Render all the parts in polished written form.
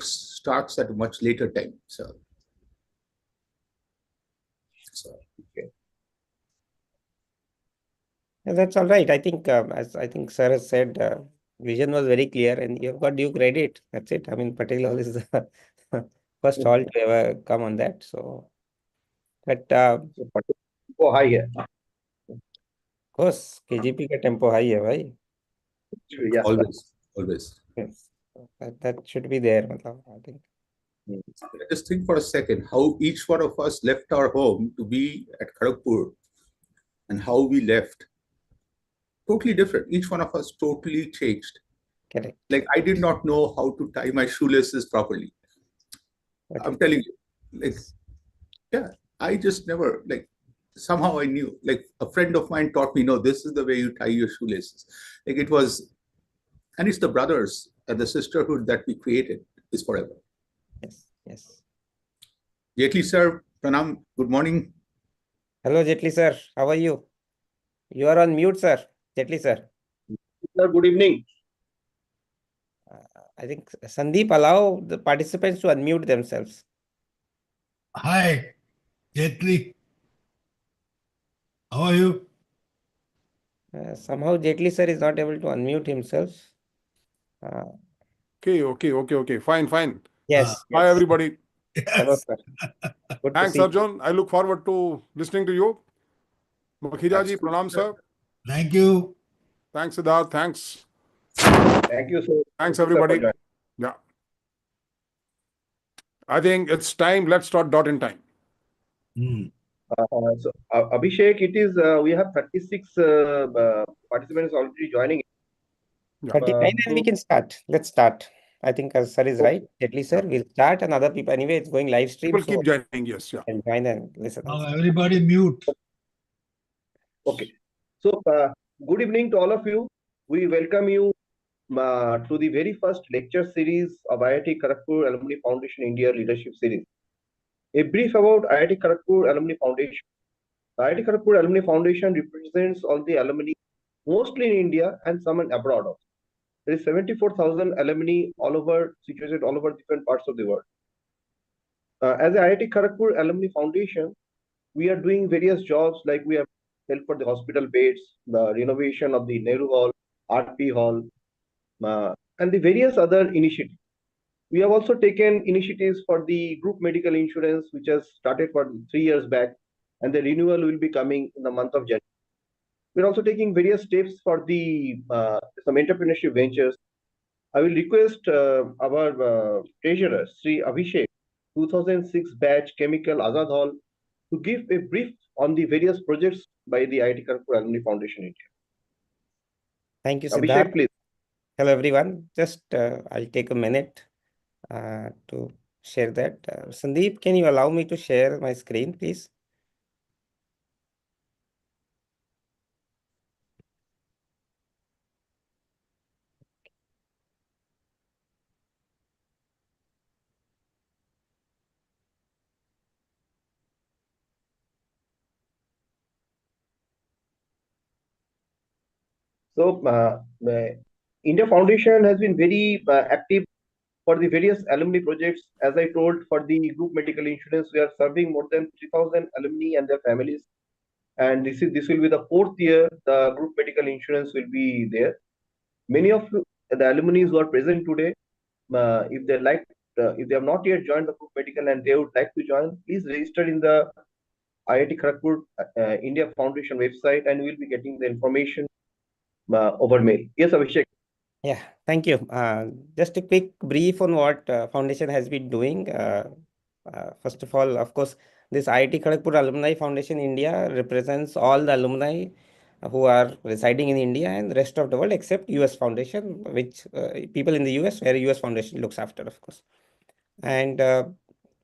starts at a much later time. So okay. Yeah, that's all right. I think, as I think Sir has said, vision was very clear, and you've got due credit. That's it. I mean, Patel Hall is the first hall to ever come on that. So, but वो high है. of course, KGP का tempo high है भाई. Yes, Always. Yes, that should be there. मतलब, I think. Just think for a second how each one of us left our home to be at Kharagpur and how we left. Totally different. Each one of us totally changed. Correct. Like I did not know how to tie my shoelaces properly. Okay. I'm telling you, like, yeah, I just never, like, somehow I knew, like a friend of mine taught me, no, this is the way you tie your shoelaces. Like it was, and it's the brothers and the sisterhood that we created is forever. Yes, yes. Jetli sir, pranam, good morning. Hello, Jetli sir. How are you? You are on mute, sir. Jetli sir. sir. Good evening. I think Sandeep, allow the participants to unmute themselves. Hi, Jetli. How are you? Somehow Jetli sir is not able to unmute himself. Okay. Fine. Yes. Hi, everybody. Hello, Yes. sir. Good to Thanks, see you. Arjun. I look forward to listening to you. Makhija ji, pranam, sir. Thank you. Thanks, Siddharth. Thanks. Thank you, sir. Thanks, everybody. Yeah. I think it's time. Let's start dot in time. So, Abhishek, it is we have 36 participants already joining. 39 and we can start. Let's start. I think sir is right. Jetli sir, we'll start and other people. Anyway, it's going live stream. People keep joining. Yes, yeah. And join and listen. Now everybody mute. Okay. So, good evening to all of you. We welcome you to the very first lecture series of IIT Kharagpur Alumni Foundation India Leadership Series. A brief about IIT Kharagpur Alumni Foundation. The IIT Kharagpur Alumni Foundation represents all the alumni, mostly in India and some in abroad also. There is 74,000 alumni all over, situated all over different parts of the world. As a IIT Kharagpur Alumni Foundation, we are doing various jobs like we have help for the hospital beds, the renovation of the Nehru Hall, RP Hall, and the various other initiatives. We have also taken initiatives for the group medical insurance, which has started for 3 years back, and the renewal will be coming in the month of January. We're also taking various steps for the some entrepreneurship ventures. I will request our treasurer, Sri Abhishek, 2006 batch Chemical Azad Hall, to give a brief on the various projects by the IIT Kharagpur Alumni Foundation India. Thank you, Abhishek, Siddharth. please. Hello, everyone. Just I'll take a minute to share that. Sandeep, can you allow me to share my screen, please? So, India Foundation has been very active for the various alumni projects. As I told, for the group medical insurance, we are serving more than 3,000 alumni and their families. And this will be the 4th year the group medical insurance will be there. Many of the alumni who are present today, if they like, if they have not yet joined the group medical and they would like to join, please register in the IIT Kharagpur India Foundation website, and we will be getting the information over mail. Yes, Abhishek. Yeah, thank you. Just a quick brief on what foundation has been doing. First of all, of course, this IIT Kharagpur Alumni Foundation India represents all the alumni who are residing in India and the rest of the world except US Foundation, which people in the US, where US Foundation looks after, of course. And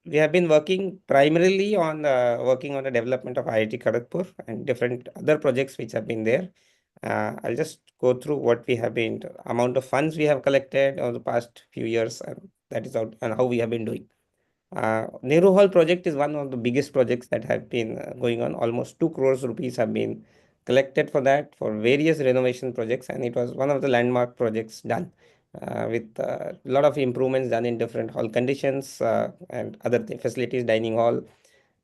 we have been working primarily on the development of IIT Kharagpur and different other projects which have been there. I'll just go through what we have been, amount of funds we have collected over the past few years, and that is out and how we have been doing. Nehru Hall project is one of the biggest projects that have been going on. Almost 2 crores rupees have been collected for that for various renovation projects, and it was one of the landmark projects done. with a lot of improvements done in different hall conditions and other facilities, dining hall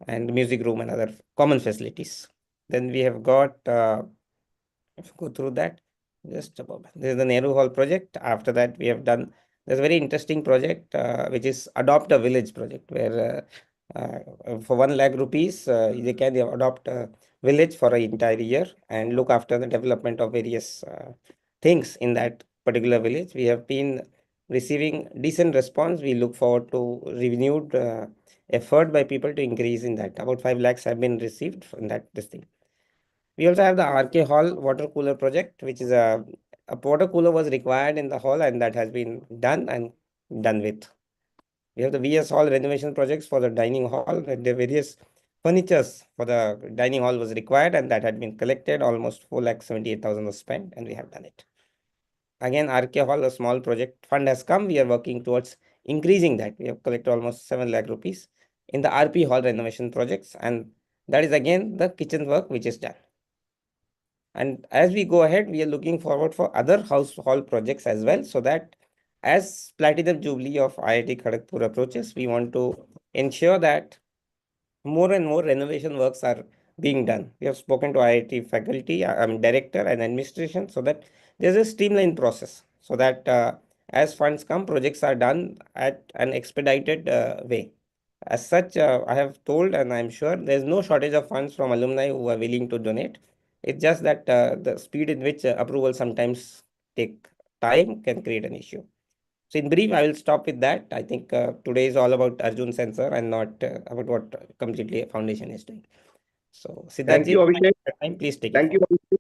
and music room and other common facilities. Then we have got, if you go through that, just a moment. This is the Nehru Hall project. After that, we have done, there's a very interesting project, which is Adopt a Village project, where for 1 lakh rupees, they can adopt a village for an entire year and look after the development of various things in that particular village. We have been receiving decent response. We look forward to renewed effort by people to increase in that. About 5 lakhs have been received from this thing. We also have the RK Hall water cooler project, which is a water cooler was required in the hall, and that has been done and done with. We have the VS Hall renovation projects for the dining hall, and the various furnitures for the dining hall was required, and that had been collected. Almost 4,78,000 was spent, and we have done it. Again, RK Hall, a small project fund has come. We are working towards increasing that. We have collected almost 7 lakh rupees in the RP Hall renovation projects, and that is again the kitchen work which is done. And as we go ahead, we are looking forward for other house hall projects as well, so that as Platinum Jubilee of IIT Kharagpur approaches, we want to ensure that more and more renovation works are being done. We have spoken to IIT faculty, director and administration, so that there's a streamlined process, so that as funds come, projects are done at an expedited way. As such, I have told, and I'm sure there's no shortage of funds from alumni who are willing to donate. It's just that the speed in which approval sometimes take time can create an issue. So in brief, I will stop with that. I think today is all about Arjun Sen sir and not about what completely foundation is doing. So Thank you, Siddharth Abhishek. please take Thank it you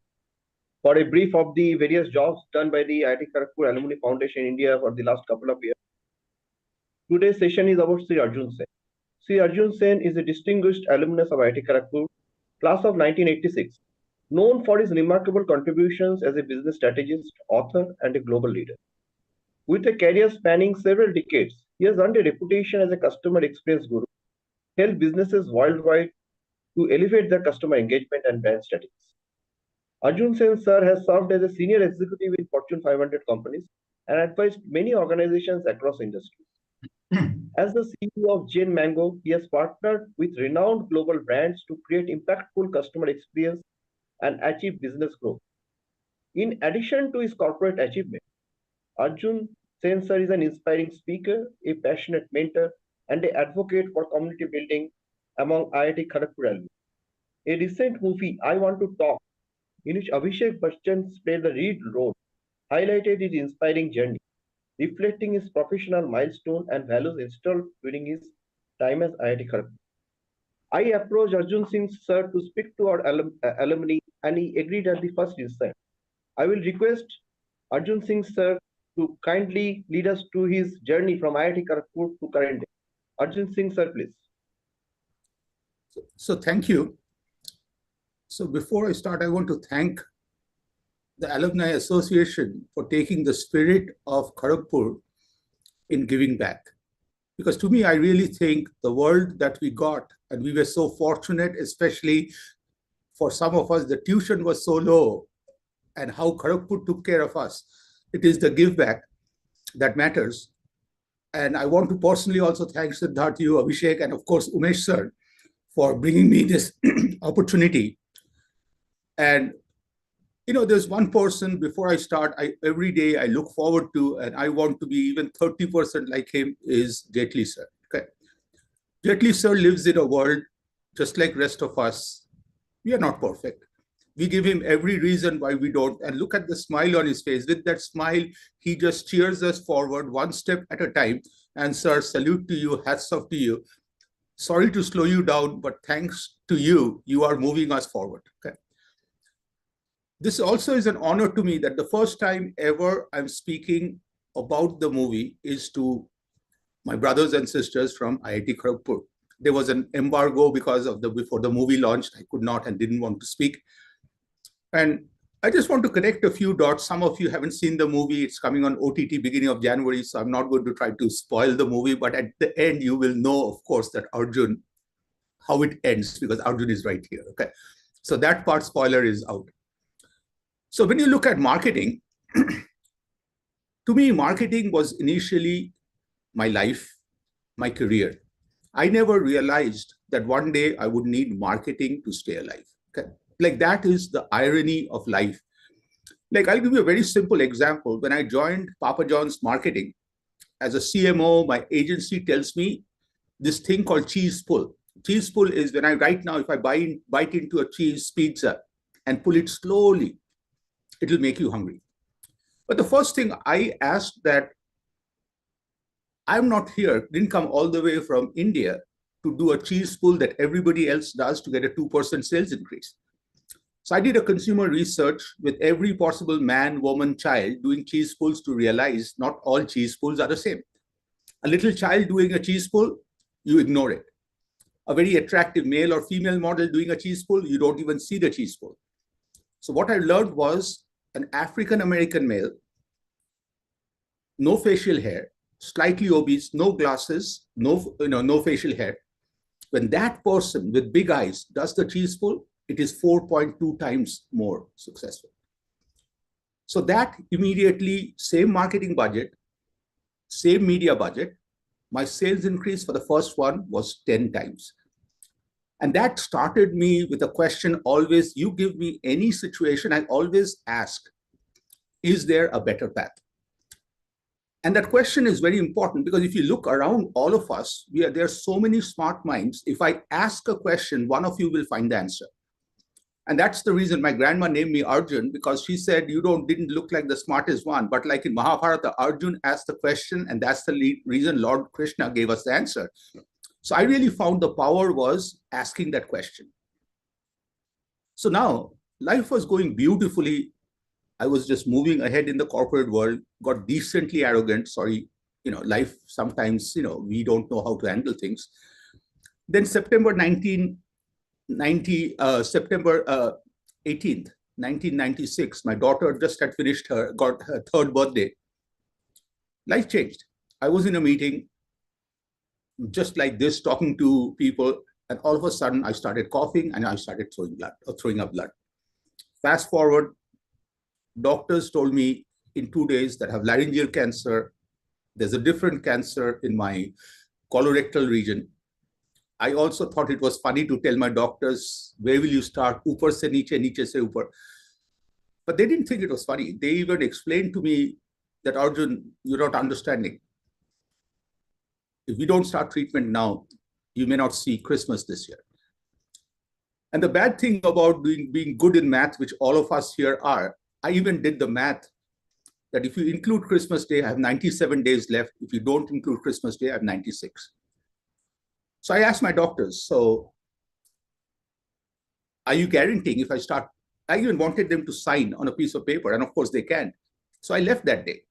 for a brief of the various jobs done by the IIT Kharagpur Alumni Foundation India for the last couple of years. Today's session is about Sri Arjun Sen. Sri Arjun Sen is a distinguished alumnus of IIT Kharagpur, class of 1986, known for his remarkable contributions as a business strategist, author, and a global leader. With a career spanning several decades, he has earned a reputation as a customer experience guru, helped businesses worldwide to elevate their customer engagement and brand strategies. Arjun Sen sir has served as a senior executive in Fortune 500 companies and advised many organizations across industries. As the CEO of Jane Mango, he has partnered with renowned global brands to create impactful customer experience and achieve business growth. In addition to his corporate achievement, Arjun Sen sir is an inspiring speaker, a passionate mentor, and an advocate for community building among IIT Kharagpur alumni. A recent movie, I Want to Talk, in which Abhishek Bachchan played the lead role, highlighted his inspiring journey, reflecting his professional milestone and values installed during his time as IIT Kharagpur. I approached Arjun Singh sir to speak to our alumni, and he agreed at the first instant. I will request Arjun Singh sir to kindly lead us to his journey from IIT Kharagpur to current day. Arjun Singh sir, please. So thank you. So before I start, I want to thank the Alumni Association for taking the spirit of Kharagpur in giving back. Because to me, I really think the world that we got, and we were so fortunate, especially for some of us, the tuition was so low, and how Kharagpur took care of us. It is the give back that matters. And I want to personally also thank Siddharth, you, Abhishek, and of course, Umesh sir, for bringing me this opportunity. And there's one person before I start, every day I look forward to, and I want to be even 30% like him, is Jetli sir. Okay. Jetli sir lives in a world just like rest of us. We are not perfect. We give him every reason why we don't. And look at the smile on his face. With that smile, he just cheers us forward one step at a time. And sir, salute to you, hats off to you. Sorry to slow you down, but thanks to you, you are moving us forward. Okay. This also is an honor to me that the first time ever I'm speaking about the movie is to my brothers and sisters from IIT Kharagpur. There was an embargo because of before the movie launched, I could not and didn't want to speak. And I just want to connect a few dots. Some of you haven't seen the movie. It's coming on OTT beginning of January, so I'm not going to try to spoil the movie. But at the end, you will know, of course, that Arjun, how it ends, because Arjun is right here. Okay, so that part, spoiler, is out. So when you look at marketing, To me, marketing was initially my life, my career. I never realized that one day I would need marketing to stay alive. Okay? Like that is the irony of life. Like I'll give you a very simple example. When I joined Papa John's marketing as a CMO, my agency tells me this thing called cheese pull. Cheese pull is when right now, if I bite into a cheese pizza and pull it slowly, it'll make you hungry. But the first thing I asked that I'm not here, didn't come all the way from India to do a cheese pull that everybody else does to get a 2% sales increase. So I did a consumer research with every possible man, woman, child doing cheese pulls to realize not all cheese pulls are the same. A little child doing a cheese pull, you ignore it. A very attractive male or female model doing a cheese pull, you don't even see the cheese pull. So what I learned was an African-American male, no facial hair, slightly obese, no glasses, no facial hair. When that person with big eyes does the cheese pull, it is 4.2 times more successful. So that immediately, same marketing budget, same media budget, my sales increase for the first one was 10 times. And that started me with a question always, you give me any situation, I always ask, is there a better path? And that question is very important because if you look around all of us, there are so many smart minds. If I ask a question, one of you will find the answer. And that's the reason my grandma named me Arjun, because she said, you didn't look like the smartest one, but like in Mahabharata, Arjun asked the question, and that's the reason Lord Krishna gave us the answer. So I really found the power was asking that question. So now life was going beautifully. I was just moving ahead in the corporate world, got decently arrogant. Sorry, life sometimes, we don't know how to handle things. Then September 18th, 1996, my daughter just had got her third birthday. Life changed. I was in a meeting, just like this, talking to people, and all of a sudden I started coughing and I started throwing up blood. Fast forward, doctors told me in 2 days that I have laryngeal cancer. There's a different cancer in my colorectal region. I also thought it was funny to tell my doctors, where will you start? Upar se niche, niche se upar. But they didn't think it was funny. They even explained to me that, Arjun, you're not understanding. If we don't start treatment now, you may not see Christmas this year. And the bad thing about being good in math, which all of us here are, I even did the math that if you include Christmas Day, I have 97 days left. If you don't include Christmas Day, I have 96. So I asked my doctors, so are you guaranteeing if I start? I even wanted them to sign on a piece of paper, and of course they can't. So I left that day.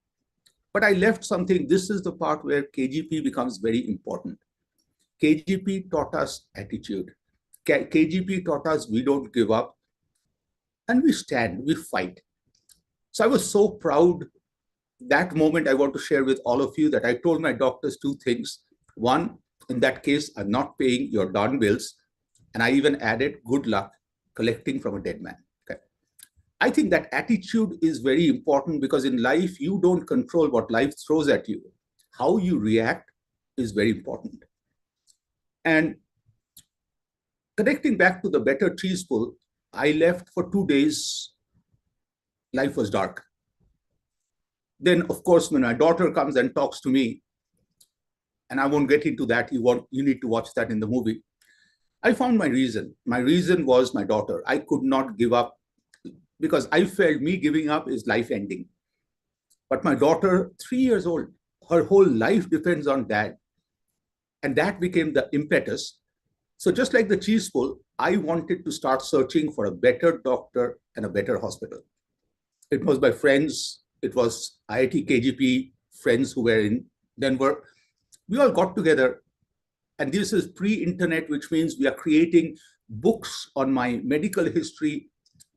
But I left something. This is the part where KGP becomes very important. KGP taught us attitude. KGP taught us we don't give up, and we stand, we fight. So I was so proud. That moment I want to share with all of you that I told my doctors 2 things. One, in that case, I'm not paying your darn bills. And I even added, good luck collecting from a dead man. Okay. I think that attitude is very important because in life, you don't control what life throws at you. How you react is very important. And connecting back to the better cheese pull, I left for 2 days. Life was dark. Then, of course, when my daughter comes and talks to me, and I won't get into that, you need to watch that in the movie. I found my reason. My reason was my daughter. I could not give up because I felt me giving up is life ending. But my daughter, 3 years old, her whole life depends on dad. And that became the impetus. So just like the cheese pull, I wanted to start searching for a better doctor and a better hospital. It was my friends. It was IIT KGP friends who were in Denver. We all got together, and this is pre-internet, which means we are creating books on my medical history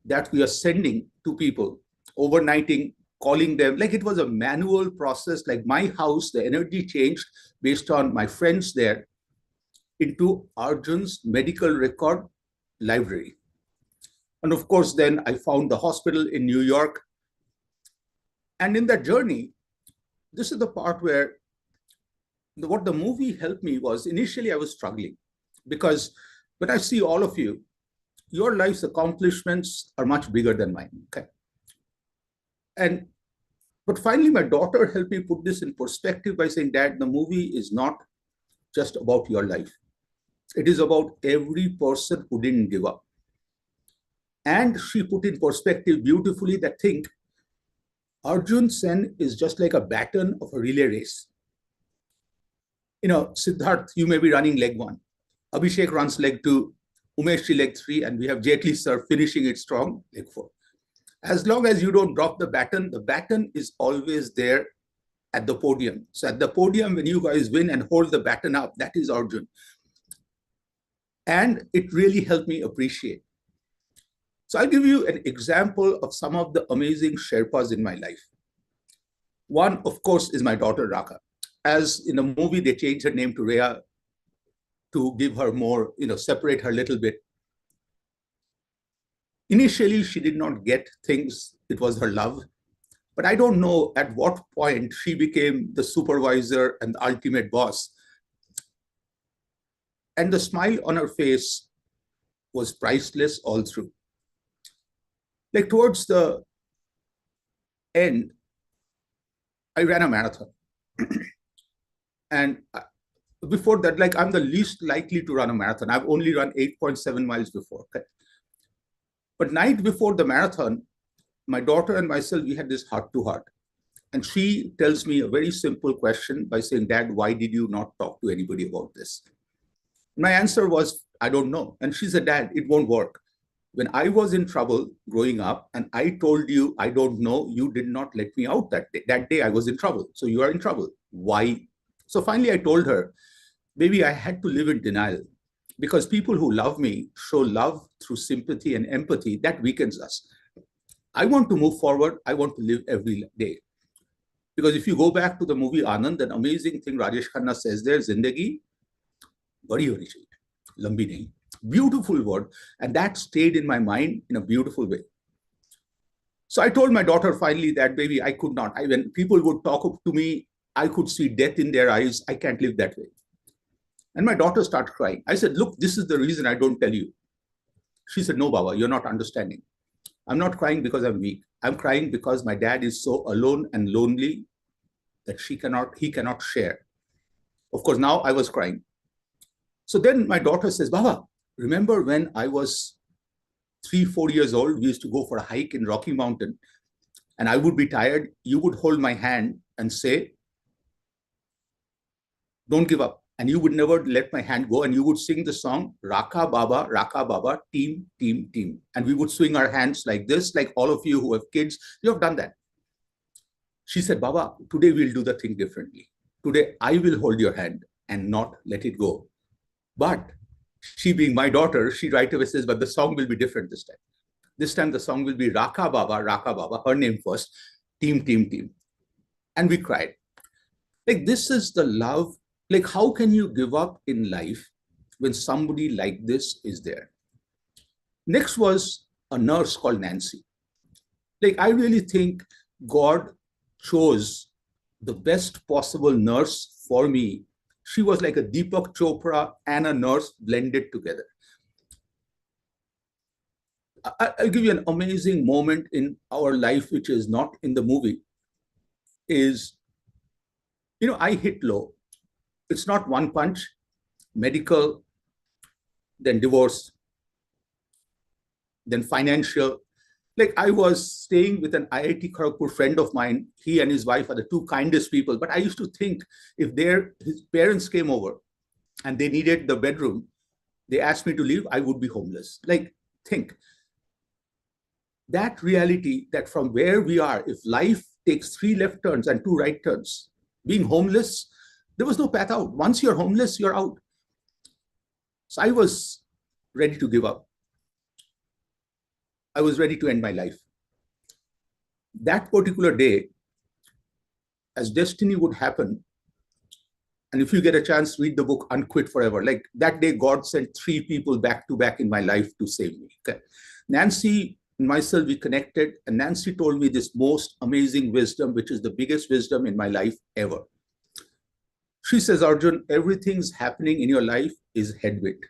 that we are sending to people, overnighting, calling them. Like it was a manual process, like my house, the energy changed based on my friends there into Arjun's medical record library. And of course, then I found the hospital in New York. And in that journey, this is the part where what the movie helped me was initially I was struggling because when I see all of you, your life's accomplishments are much bigger than mine. Okay. But finally, my daughter helped me put this in perspective by saying, Dad, the movie is not just about your life. It is about every person who didn't give up. And she put in perspective beautifully that think Arjun Sen is just like a baton of a relay race. Siddharth, you may be running leg 1. Abhishek runs leg 2, Umesh leg 3, and we have Jetli sir finishing it strong, leg 4. As long as you don't drop the baton is always there at the podium. So at the podium, when you guys win and hold the baton up, that is Arjun. And it really helped me appreciate. So I'll give you an example of some of the amazing Sherpas in my life. One, of course, is my daughter Raka. As in the movie, they changed her name to Rhea to give her more, separate her a little bit. Initially, she did not get things. It was her love. But I don't know at what point she became the supervisor and the ultimate boss. And the smile on her face was priceless all through. Like towards the end, I ran a marathon. And before that, like I'm the least likely to run a marathon. I've only run 8.7 miles before. Okay? But night before the marathon, my daughter and myself, we had this heart-to-heart. And she tells me a very simple question by saying, Dad, why did you not talk to anybody about this? My answer was, I don't know. And she said, Dad, it won't work. When I was in trouble growing up and I told you, I don't know, you did not let me out that day. That day I was in trouble. So you are in trouble. Why? So finally I told her, maybe I had to live in denial because people who love me show love through sympathy and empathy. That weakens us. I want to move forward. I want to live every day. Because if you go back to the movie Anand, an amazing thing Rajesh Khanna says there, Zindagi, badi honi chahiye, lambi nahi. Beautiful word. And that stayed in my mind in a beautiful way. So I told my daughter finally that, baby, I could not. When people would talk to me, I could see death in their eyes. I can't live that way. And my daughter started crying. I said, look, this is the reason I don't tell you. She said, no, Baba, you're not understanding. I'm not crying because I'm weak. I'm crying because my dad is so alone and lonely that he cannot share. Of course, now I was crying. So then my daughter says, Baba, remember when I was 3-4 years old, we used to go for a hike in Rocky Mountain and I would be tired. You would hold my hand and say, don't give up. And you would never let my hand go. And you would sing the song, Raka Baba, team, team, team. And we would swing our hands like this, like all of you who have kids, you have done that. She said, Baba, today we'll do the thing differently. Today I will hold your hand and not let it go. But she being my daughter, she right away says, but the song will be different this time. This time the song will be Raka Baba, her name first, team, team, team. And we cried. Like this is the love. Like how can you give up in life when somebody like this is there? Next was a nurse called Nancy. Like I really think God chose the best possible nurse for me. She was like a Deepak Chopra and a nurse blended together. I'll give you an amazing moment in our life, which is not in the movie, is, I hit low. It's not one punch, medical, then divorce, then financial. Like I was staying with an IIT Kharagpur friend of mine. He and his wife are the two kindest people. But I used to think if his parents came over and they needed the bedroom, they asked me to leave, I would be homeless. Like think. That reality that from where we are, if life takes 3 left turns and 2 right turns, being homeless, there was no path out. Once you're homeless, you're out. So I was ready to give up. I was ready to end my life. That particular day, as destiny would happen, and if you get a chance, read the book Unquit Forever. Like that day, God sent 3 people back to back in my life to save me. Okay. Nancy myself, we connected, and Nancy told me this most amazing wisdom, which is the biggest wisdom in my life ever. She says, Arjun, everything's happening in your life is headwind.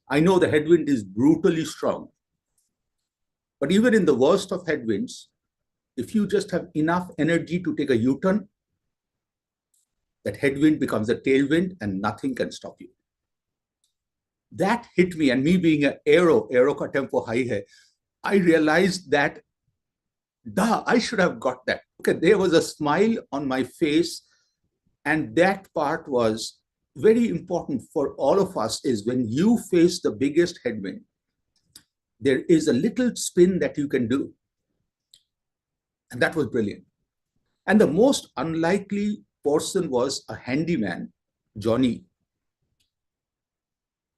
I know the headwind is brutally strong, but even in the worst of headwinds, if you just have enough energy to take a U-turn, that headwind becomes a tailwind and nothing can stop you. That hit me, and me being an aero ka tempo high hai, I realized that, I should have got that. Okay, there was a smile on my face, and that part was very important for all of us, is when you face the biggest headwind, there is a little spin that you can do. And that was brilliant. And the most unlikely person was a handyman, Johnny.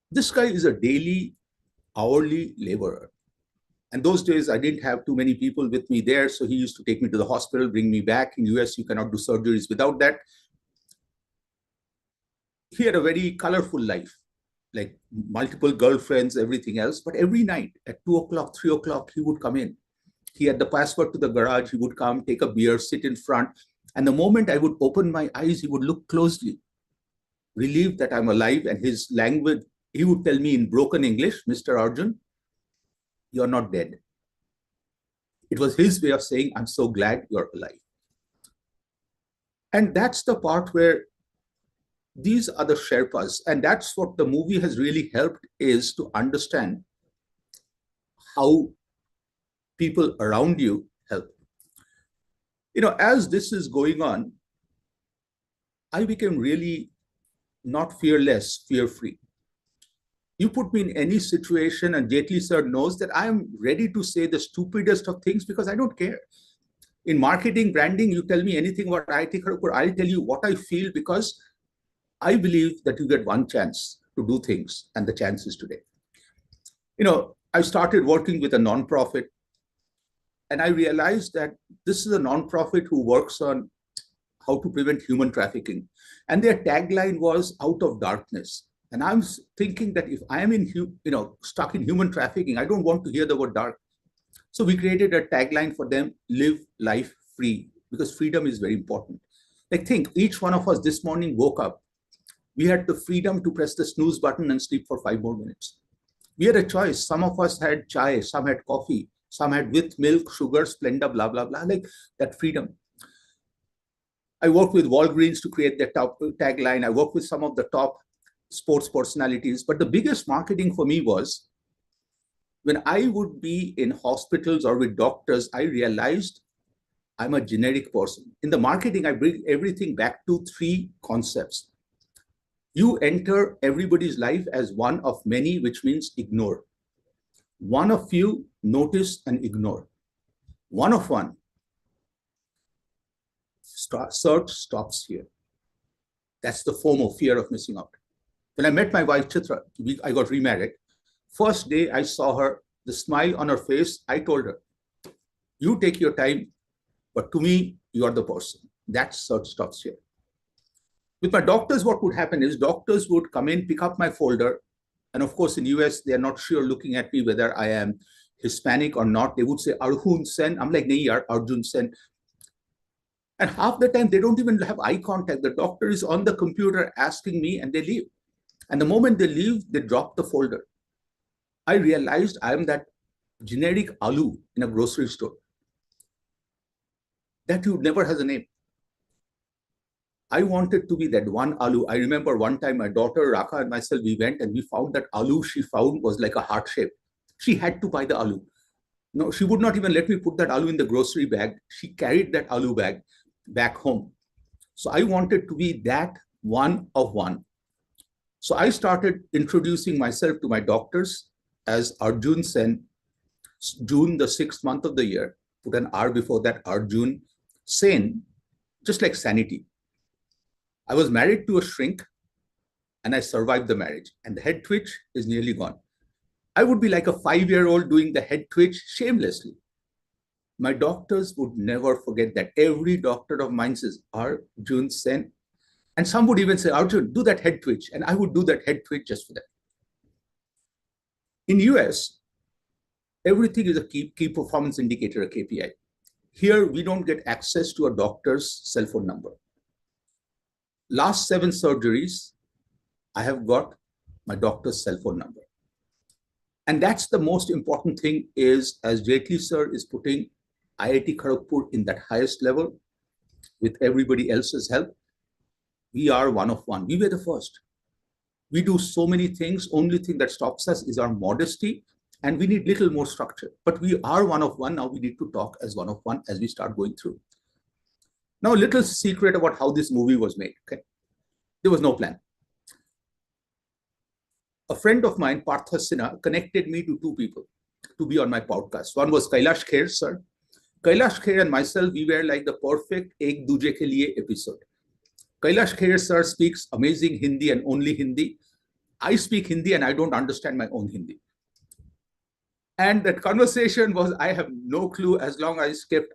This guy is a daily, hourly laborer. And those days, I didn't have too many people with me there. So he used to take me to the hospital, bring me back. In US, you cannot do surgeries without that. He had a very colorful life, like multiple girlfriends, everything else. But every night at 2 o'clock, 3 o'clock, he would come in. He had the password to the garage. He would come, take a beer, sit in front. And the moment I would open my eyes, he would look closely, relieved that I'm alive. And his language, he would tell me in broken English, Mr. Arjun, you're not dead. It was his way of saying, I'm so glad you're alive. And that's the part where these are the Sherpas. And that's what the movie has really helped, is to understand how people around you help. You know, as this is going on, I became really not fearless, fear-free. You put me in any situation, and Jaitley sir knows that I'm ready to say the stupidest of things because I don't care. In marketing, branding, you tell me anything about IIT Kharagpur, I'll tell you what I feel, because I believe that you get one chance to do things, and the chance is today. You know, I started working with a nonprofit, and I realized that this is a nonprofit who works on how to prevent human trafficking. And their tagline was out of darkness. And I'm thinking that if I am stuck in human trafficking, I don't want to hear the word dark. So we created a tagline for them: live life free, because freedom is very important. Like, think, each one of us this morning woke up. We had the freedom to press the snooze button and sleep for 5 more minutes. We had a choice. Some of us had chai, some had coffee, some had with milk, sugar, Splenda, blah, blah, blah, like that freedom. I worked with Walgreens to create that tagline. I worked with some of the top sports personalities. But the biggest marketing for me was when I would be in hospitals or with doctors, I realized I'm a generic person. In the marketing, I bring everything back to 3 concepts. You enter everybody's life as one of many, which means ignore. One of few, notice and ignore. One of one, search stops here. That's the FOMO, fear of missing out. When I met my wife, Chitra, I got remarried. First day I saw her, the smile on her face, I told her, you take your time, but to me, you are the person. That search stops here. With my doctors, what would happen is doctors would come in, pick up my folder. And of course, in US, they're not sure looking at me whether I am Hispanic or not. They would say, Arjun Sen. I'm like, nahi yaar, Arjun Sen. And half the time, they don't even have eye contact. The doctor is on the computer asking me, and they leave. And the moment they leave, they drop the folder. I realized I am that generic aloo in a grocery store. That dude never has a name. I wanted to be that one aloo. I remember one time my daughter, Raka, and myself, we went and we found that aloo she found was like a heart shape. She had to buy the aloo. No, she would not even let me put that aloo in the grocery bag. She carried that aloo bag back home. So I wanted to be that one of one. So I started introducing myself to my doctors as Arjun Sen, June, the 6th month of the year. Put an R before that, Arjun Sen, just like sanity. I was married to a shrink, and I survived the marriage, and the head twitch is nearly gone. I would be like a 5-year-old doing the head twitch shamelessly. My doctors would never forget that. Every doctor of mine says, Arjun Sen. And some would even say, Arjun, do that head twitch. And I would do that head twitch just for that. In US, Everything is a key performance indicator, a KPI. Here, we don't get access to a doctor's cell phone number. Last 7 surgeries, I have got my doctor's cell phone number. And that's the most important thing is, as Jaitley sir is putting IIT Kharagpur in that highest level with everybody else's help, we are one of one. We were the first. We do so many things. Only thing that stops us is our modesty, and we need little more structure. But we are one of one. Now we need to talk as one of one as we start going through. Now, a little secret about how this movie was made. Okay, there was no plan. A friend of mine, Partha Sinha, connected me to 2 people to be on my podcast. One was Kailash Kher, sir. Kailash Kher and myself, we were like the perfect Ek Duje Ke Liye episode. Kailash Kher, sir, speaks amazing Hindi and only Hindi. I speak Hindi and I don't understand my own Hindi. And that conversation was, I have no clue, as long as I kept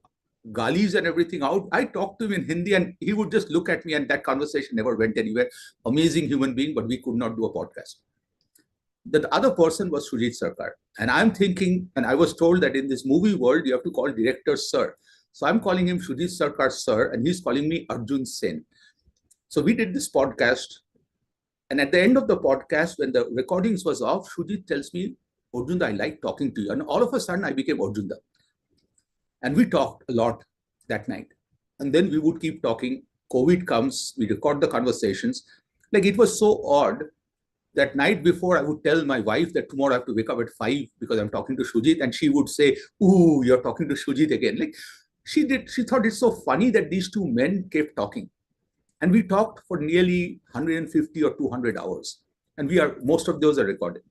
galis and everything out. I talked to him in Hindi and he would just look at me, and that conversation never went anywhere. Amazing human being, but we could not do a podcast. The other person was Sujit Sarkar. And I'm thinking, and I was told that in this movie world, you have to call director sir. So I'm calling him Sujit Sarkar sir, and he's calling me Arjun Sen. So we did this podcast. And at the end of the podcast, when the recordings was off, Sujit tells me, Arjunda, I like talking to you. And all of a sudden, I became Arjunda. And we talked a lot that night. And then we would keep talking. COVID comes, we record the conversations. Like, it was so odd. That night before, I would tell my wife that tomorrow I have to wake up at 5 because I'm talking to Sujit, and she would say, "Ooh, you're talking to Sujit again." Like, she thought it's so funny that these 2 men kept talking. And we talked for nearly 150 or 200 hours. And most of those are recorded.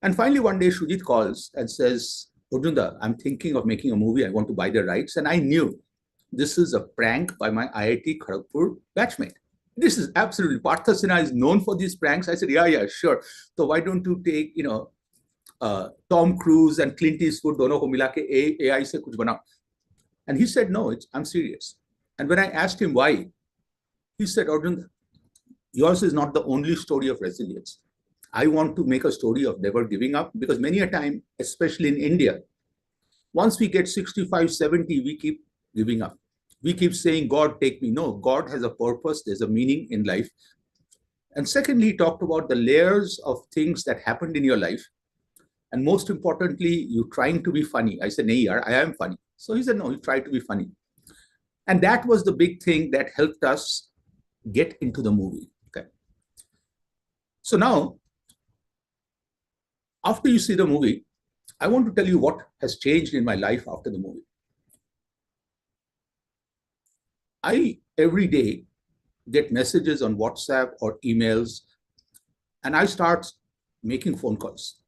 And finally, one day, Sujit calls and says, Arjunda, I'm thinking of making a movie. I want to buy the rights. And I knew this is a prank by my IIT Kharagpur batchmate. This is absolutely, Partha Sinha is known for these pranks. I said, yeah, sure. So why don't you take, Tom Cruise and Clint Eastwood, dono ko mila ke AI se kuch banao. And he said, no, I'm serious. And when I asked him why, he said, Arjun, yours is not the only story of resilience. I want to make a story of never giving up, because many a time, especially in India, once we get 65, 70, we keep giving up. We keep saying, God, take me. No, God has a purpose. There's a meaning in life. And secondly, he talked about the layers of things that happened in your life. And most importantly, you trying to be funny. I said, nahi yaar, I am funny. So he said, no, you try to be funny. And that was the big thing that helped us get into the movie. Okay. So now, after you see the movie, I want to tell you what has changed in my life after the movie. I, every day, get messages on WhatsApp or emails, and I start making phone calls.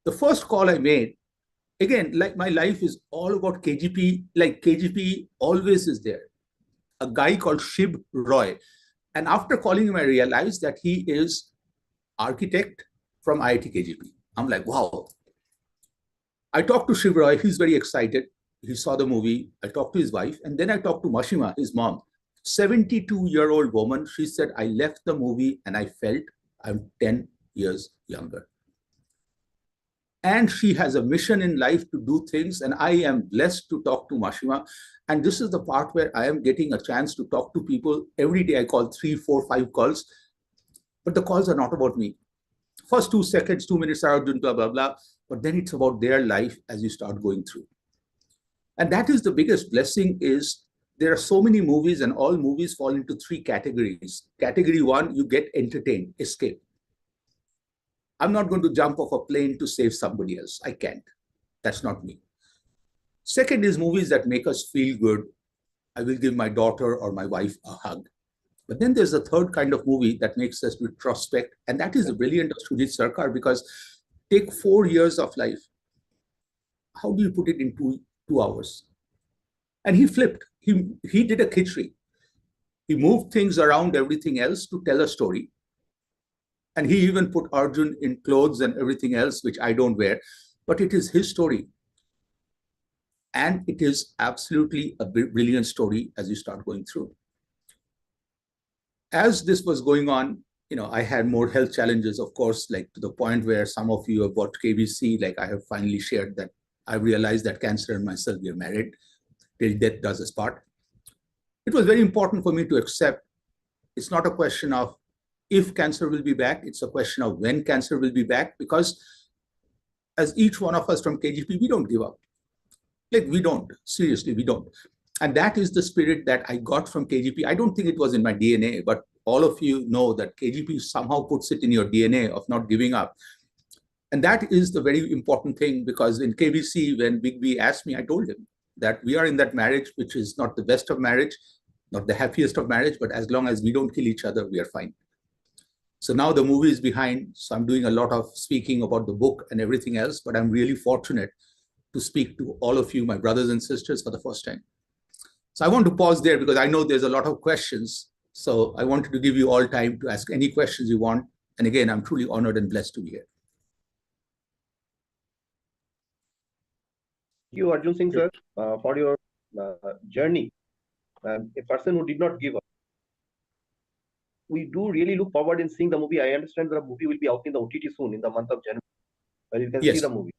The first call I made, again, like, my life is all about KGP, like KGP always is there. A guy called Shib Roy. And after calling him, I realized that he is architect from IIT KGP. I'm like, wow. I talked to Shiv Roy. He's very excited. He saw the movie. I talked to his wife. And then I talked to Mashima, his mom, 72-year-old woman. She said, I left the movie and I felt I'm 10 years younger. And she has a mission in life to do things. And I am blessed to talk to Mashima. And this is the part where I am getting a chance to talk to people. Every day I call 3, 4, 5 calls. But the calls are not about me. First 2 seconds, 2 minutes are Arjun, blah, blah, blah. But then it's about their life as you start going through. And that is the biggest blessing, is there are so many movies, and all movies fall into 3 categories. Category 1, you get entertained, escape. I'm not going to jump off a plane to save somebody else. I can't. That's not me. Second is movies that make us feel good. I will give my daughter or my wife a hug. But then there's a third kind of movie that makes us retrospect. And that is the brilliant of Sujit Sarkar, because take 4 years of life. How do you put it in 2 hours? And he flipped. He did a khichdi. He moved things around everything else to tell a story. And he even put Arjun in clothes and everything else, which I don't wear. But it is his story. And it is absolutely a brilliant story as you start going through. As this was going on, I had more health challenges, of course, like to the point where some of you have watched KBC, like I have finally shared that I realized that cancer and myself, we are married till death does us part. It was very important for me to accept it's not a question of if cancer will be back, it's a question of when cancer will be back, because as each one of us from KGP, we don't give up. Like we don't, seriously, we don't. And that is the spirit that I got from KGP. I don't think it was in my DNA, but all of you know that KGP somehow puts it in your DNA of not giving up. And that is the very important thing, because in KBC, when Big B asked me, I told him that we are in that marriage, which is not the best of marriage, not the happiest of marriage, but as long as we don't kill each other, we are fine. So now the movie is behind. So I'm doing a lot of speaking about the book and everything else, but I'm really fortunate to speak to all of you, my brothers and sisters, for the first time. So I want to pause there because I know there's a lot of questions. So I wanted to give you all time to ask any questions you want. And again, I'm truly honored and blessed to be here. Thank you, Arjun Singh, sir, for your journey. A person who did not give up. We do really look forward in seeing the movie. I understand the movie will be out in the OTT soon in the month of January, where you can see the movie.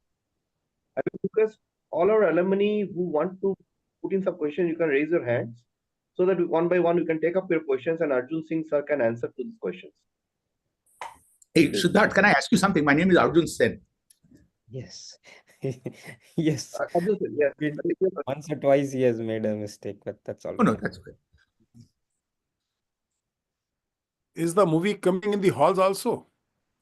I will request all our alumni who want to put in some questions, you can raise your hands so that one by one we can take up your questions and Arjun Singh sir can answer to these questions. Hey, Siddharth, can I ask you something? My name is Arjun Sen. Yes. Yes. Arjun Singh, yes. Once or twice he has made a mistake, but that's all. Oh, no, that's good. Is the movie coming in the halls also?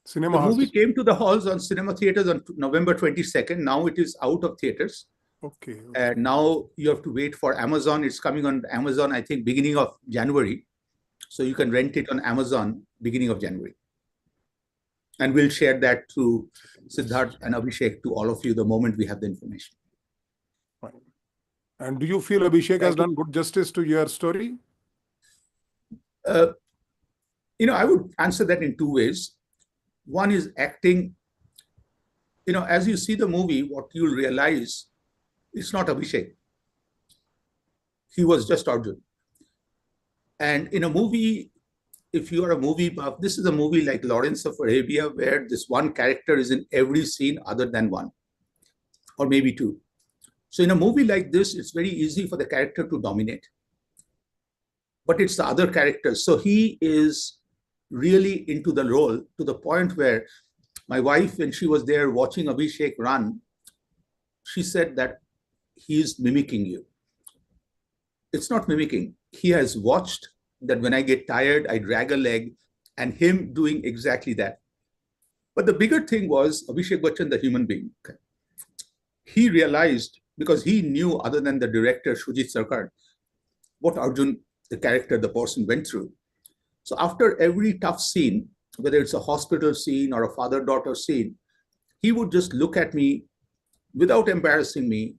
Cinema halls? The movie came to the halls on cinema theaters on November 22nd. Now it is out of theaters. Okay. And now you have to wait for Amazon. It's coming on Amazon, I think, beginning of January. So you can rent it on Amazon beginning of January. And we'll share that to Siddharth and Abhishek to all of you the moment we have the information. Fine. And do you feel Abhishek has done good justice to your story? I would answer that in two ways. One is acting. As you see the movie, what you'll realize, it's not Abhishek. He was just Arjun. And in a movie, if you are a movie buff, this is a movie like Lawrence of Arabia, where this one character is in every scene other than one, or maybe two. So in a movie like this, it's very easy for the character to dominate. But it's the other characters. So he is really into the role to the point where my wife, when she was there watching Abhishek run, she said that he's mimicking you. It's not mimicking. He has watched that when I get tired, I drag a leg, and him doing exactly that. But the bigger thing was Abhishek Bachchan, the human being. He realized, because he knew other than the director, Shujit Sarkar, what Arjun, the character, the person went through. So after every tough scene, whether it's a hospital scene or a father-daughter scene, he would just look at me without embarrassing me.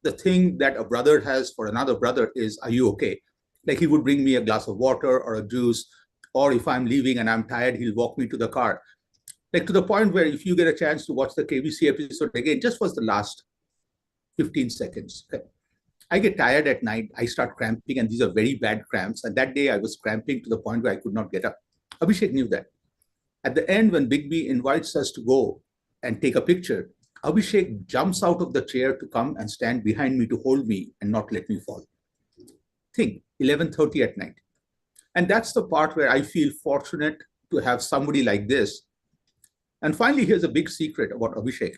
The thing that a brother has for another brother is, are you okay? Like he would bring me a glass of water or a juice, or if I'm leaving and I'm tired, he'll walk me to the car. Like to the point where if you get a chance to watch the KBC episode again, just for the last 15 seconds, okay? I get tired at night, I start cramping, and these are very bad cramps. And that day I was cramping to the point where I could not get up. Abhishek knew that. At the end, when Big B invites us to go and take a picture, Abhishek jumps out of the chair to come and stand behind me to hold me and not let me fall. Think, 11:30 at night. And that's the part where I feel fortunate to have somebody like this. And finally, here's a big secret about Abhishek.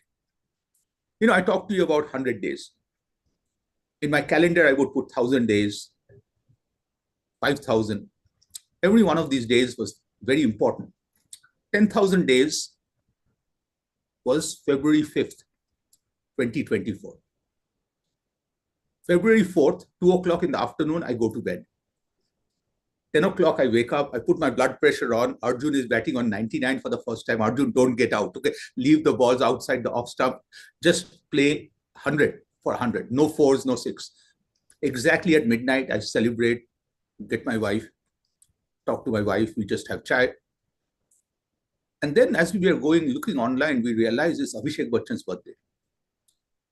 I talked to you about 100 days. In my calendar, I would put 1,000 days, 5,000. Every one of these days was very important. 10,000 days was February 5th, 2024. February 4th, 2 o'clock in the afternoon, I go to bed. 10 o'clock, I wake up, I put my blood pressure on. Arjun is batting on 99 for the first time. Arjun, don't get out, okay? Leave the balls outside the off stump. Just play 100 for 100. No fours, no six. Exactly at midnight, I celebrate, get my wife, talk to my wife, we just have chai. And then as we were going, looking online, we realized it's Abhishek Bachchan's birthday.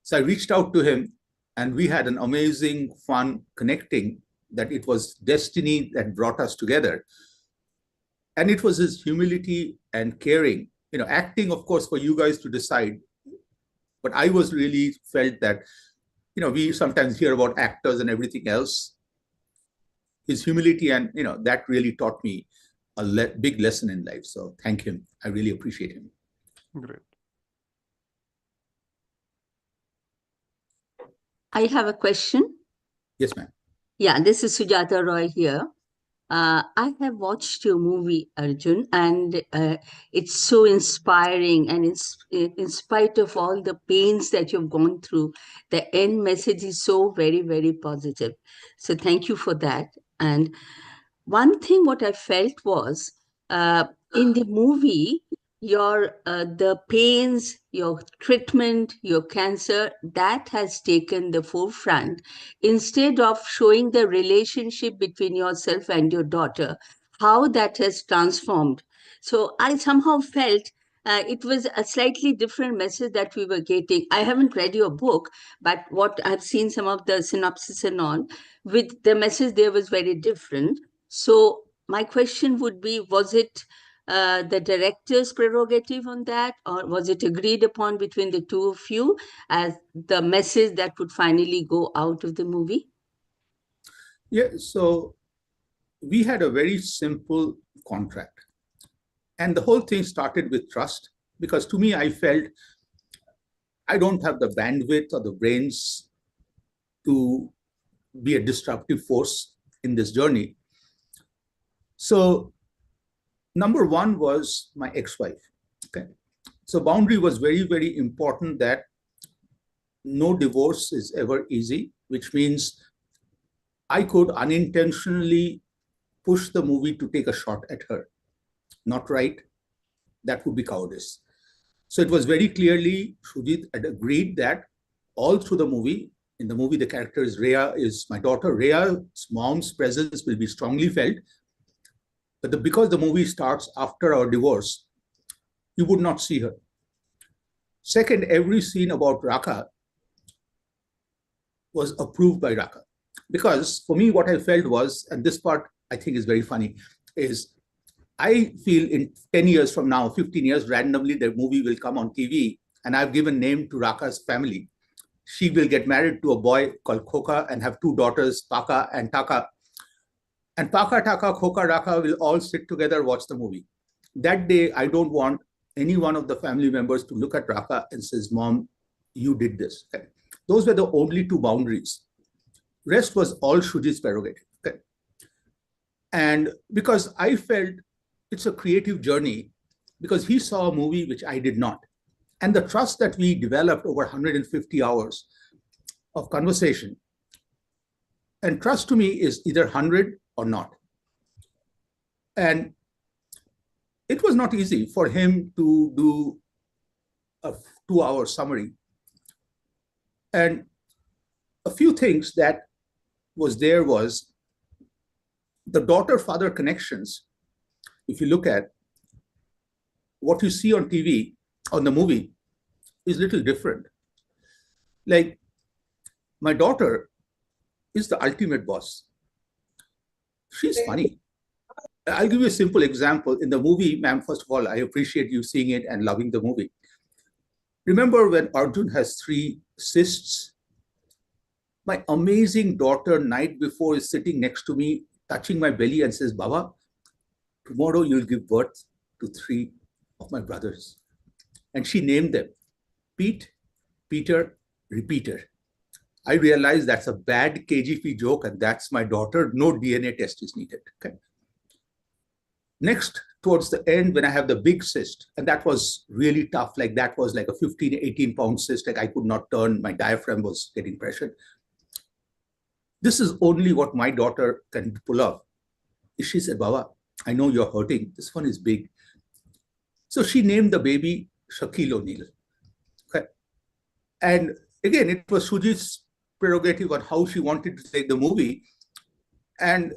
So I reached out to him, and we had an amazing fun connecting, that it was destiny that brought us together. And it was his humility and caring, acting, of course, for you guys to decide. But I was really felt that, we sometimes hear about actors and everything else. His humility and, that really taught me a big lesson in life. So thank him. I really appreciate him. Great. I have a question. Yes, ma'am. Yeah, this is Sujata Roy here. I have watched your movie, Arjun, and it's so inspiring. And in spite of all the pains that you've gone through, the end message is so very, very positive. So thank you for that. And one thing what I felt was in the movie, your the pains, your treatment, your cancer, that has taken the forefront instead of showing the relationship between yourself and your daughter, how that has transformed. So I somehow felt it was a slightly different message that we were getting. I haven't read your book, but what I've seen some of the synopsis and all, with the message there was very different. So my question would be, was it the director's prerogative on that, or was it agreed upon between the two of you as the message that would finally go out of the movie? Yeah, so we had a very simple contract. And the whole thing started with trust, because to me, I felt I don't have the bandwidth or the brains to be a disruptive force in this journey. So number one was my ex-wife. Okay. So boundary was very, very important, that no divorce is ever easy, which means I could unintentionally push the movie to take a shot at her. Not right. That would be cowardice. So it was very clearly, Shujit had agreed that all through the movie, in the movie, the character is Rhea, is my daughter. Rhea's mom's presence will be strongly felt. But because the movie starts after our divorce, you would not see her. Second, every scene about Raka was approved by Raka. Because for me, what I felt was, and this part I think is very funny, is I feel in 10 years from now, 15 years, randomly the movie will come on TV, and I've given name to Raka's family. She will get married to a boy called Khoka and have two daughters, Paka and Taka. And Paka, Taka, Khoka, Raka will all sit together, watch the movie. That day, I don't want any one of the family members to look at Raka and says, Mom, you did this. Okay. Those were the only two boundaries. Rest was all Shujit's prerogative. Okay. And because I felt it's a creative journey, because he saw a movie which I did not. And the trust that we developed over 150 hours of conversation. And trust to me is either 100 or not. And it was not easy for him to do a 2-hour summary. And a few things that was there was the daughter-father connections. If you look at what you see on TV, on the movie, is a little different. Like, my daughter is the ultimate boss. She's funny. I'll give you a simple example. In the movie, ma'am, first of all, I appreciate you seeing it and loving the movie. Remember when Arjun has 3 cysts? My amazing daughter, night before, is sitting next to me, touching my belly and says, Baba, tomorrow you'll give birth to 3 of my brothers. And she named them Pete, Peter, Repeater. I realized that's a bad KGP joke, and that's my daughter. No DNA test is needed. Okay. Next, towards the end, when I have the big cyst, and that was really tough, like that was like a 15, 18-pound cyst, like I could not turn, my diaphragm was getting pressured. This is only what my daughter can pull off. She said, Baba, I know you're hurting. This one is big. So she named the baby Shaquille O'Neal. Okay. And again, it was Shujit's prerogative on how she wanted to take the movie. And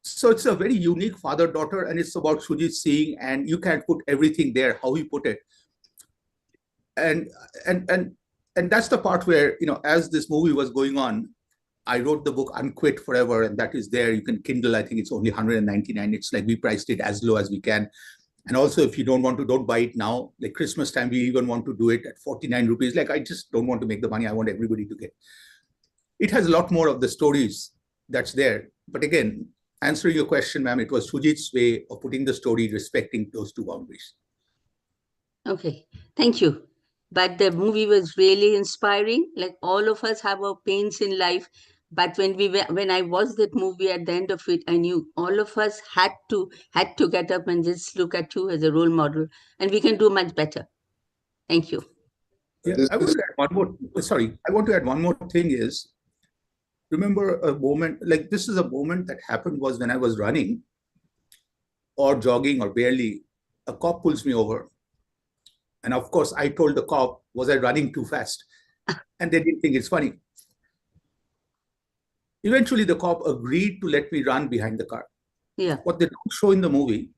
so it's a very unique father-daughter, and it's about Shujit seeing, and you can't put everything there, how he put it. And that's the part where, as this movie was going on, I wrote the book Unquit Forever, and that is there. You can Kindle. I think it's only 199. It's like we priced it as low as we can. And also, if you don't want to, don't buy it now. Like Christmas time, we even want to do it at 49 rupees. Like, I just don't want to make the money. I want everybody to get. It has a lot more of the stories that's there. But again, answering your question, ma'am, it was Sujit's way of putting the story, respecting those two boundaries. Okay, thank you. But the movie was really inspiring. Like all of us have our pains in life, but when I watched that movie at the end of it, I knew all of us had to get up and just look at you as a role model, and we can do much better. Thank you. Yeah, This I want to add one more. Sorry, I want to add one more thing. Is remember a moment like this is a moment that happened was when I was running or jogging or barely. A cop pulls me over. And of course, I told the cop, was I running too fast? And they didn't think it's funny. Eventually, the cop agreed to let me run behind the car. Yeah. What they don't show in the movie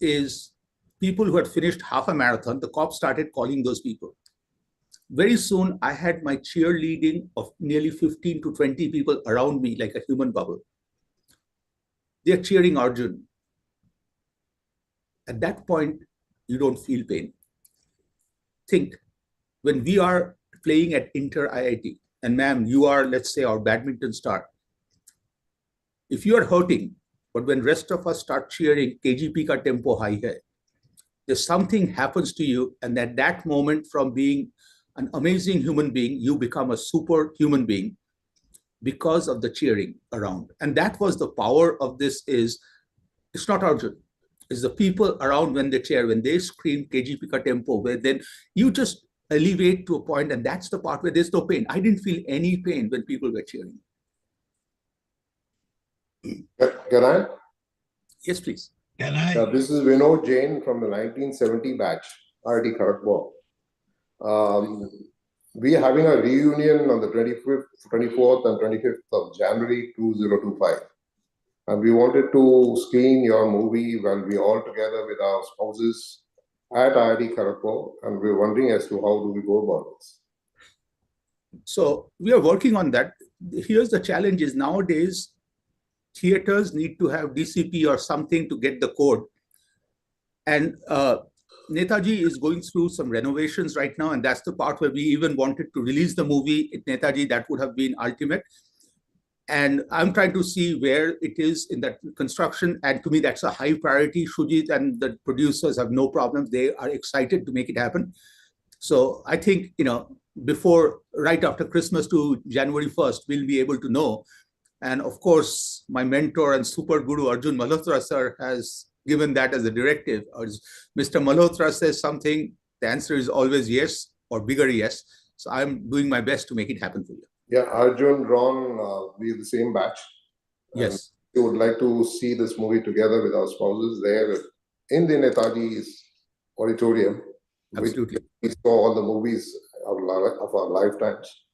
is people who had finished half a marathon, the cop started calling those people. Very soon, I had my cheerleading of nearly 15 to 20 people around me like a human bubble. They're cheering Arjun. At that point, you don't feel pain. Think, when we are playing at Inter IIT, and ma'am, you are, let's say, our badminton star. If you are hurting, but when rest of us start cheering, KGP ka tempo high hai, there's something happens to you, and at that moment, from being an amazing human being, you become a super human being because of the cheering around. And that was the power of this is, it's not Arjun. It's the people around when they cheer, when they scream KGP ka tempo, where then you just elevate to a point, and that's the part where there's no pain. I didn't feel any pain when people were cheering. Can I? Yes, please. Can I? This is Vinod Jain from the 1970 batch, IIT Kharagpur. We are having a reunion on the 25th, 24th and 25th of January 2025. And we wanted to screen your movie while we all together with our spouses at IIT Kharagpur, and we're wondering as to how do we go about this. So we are working on that. Here's the challenge is nowadays, theaters need to have DCP or something to get the code. And Netaji is going through some renovations right now, and that's the part where we even wanted to release the movie at Netaji. That would have been ultimate. And I'm trying to see where it is in that construction. And to me, that's a high priority. Shujit and the producers have no problems. They are excited to make it happen. So I think, before, right after Christmas to January 1st, we'll be able to know. And of course, my mentor and super guru, Arjun Malhotra sir, has given that as a directive. Mr. Malhotra says something, the answer is always yes or bigger yes. So I'm doing my best to make it happen for you. Yeah, Arjun, Ron, we're the same batch. Yes. We would like to see this movie together with our spouses there in the Netaji's auditorium. Absolutely. We saw all the movies of our lifetimes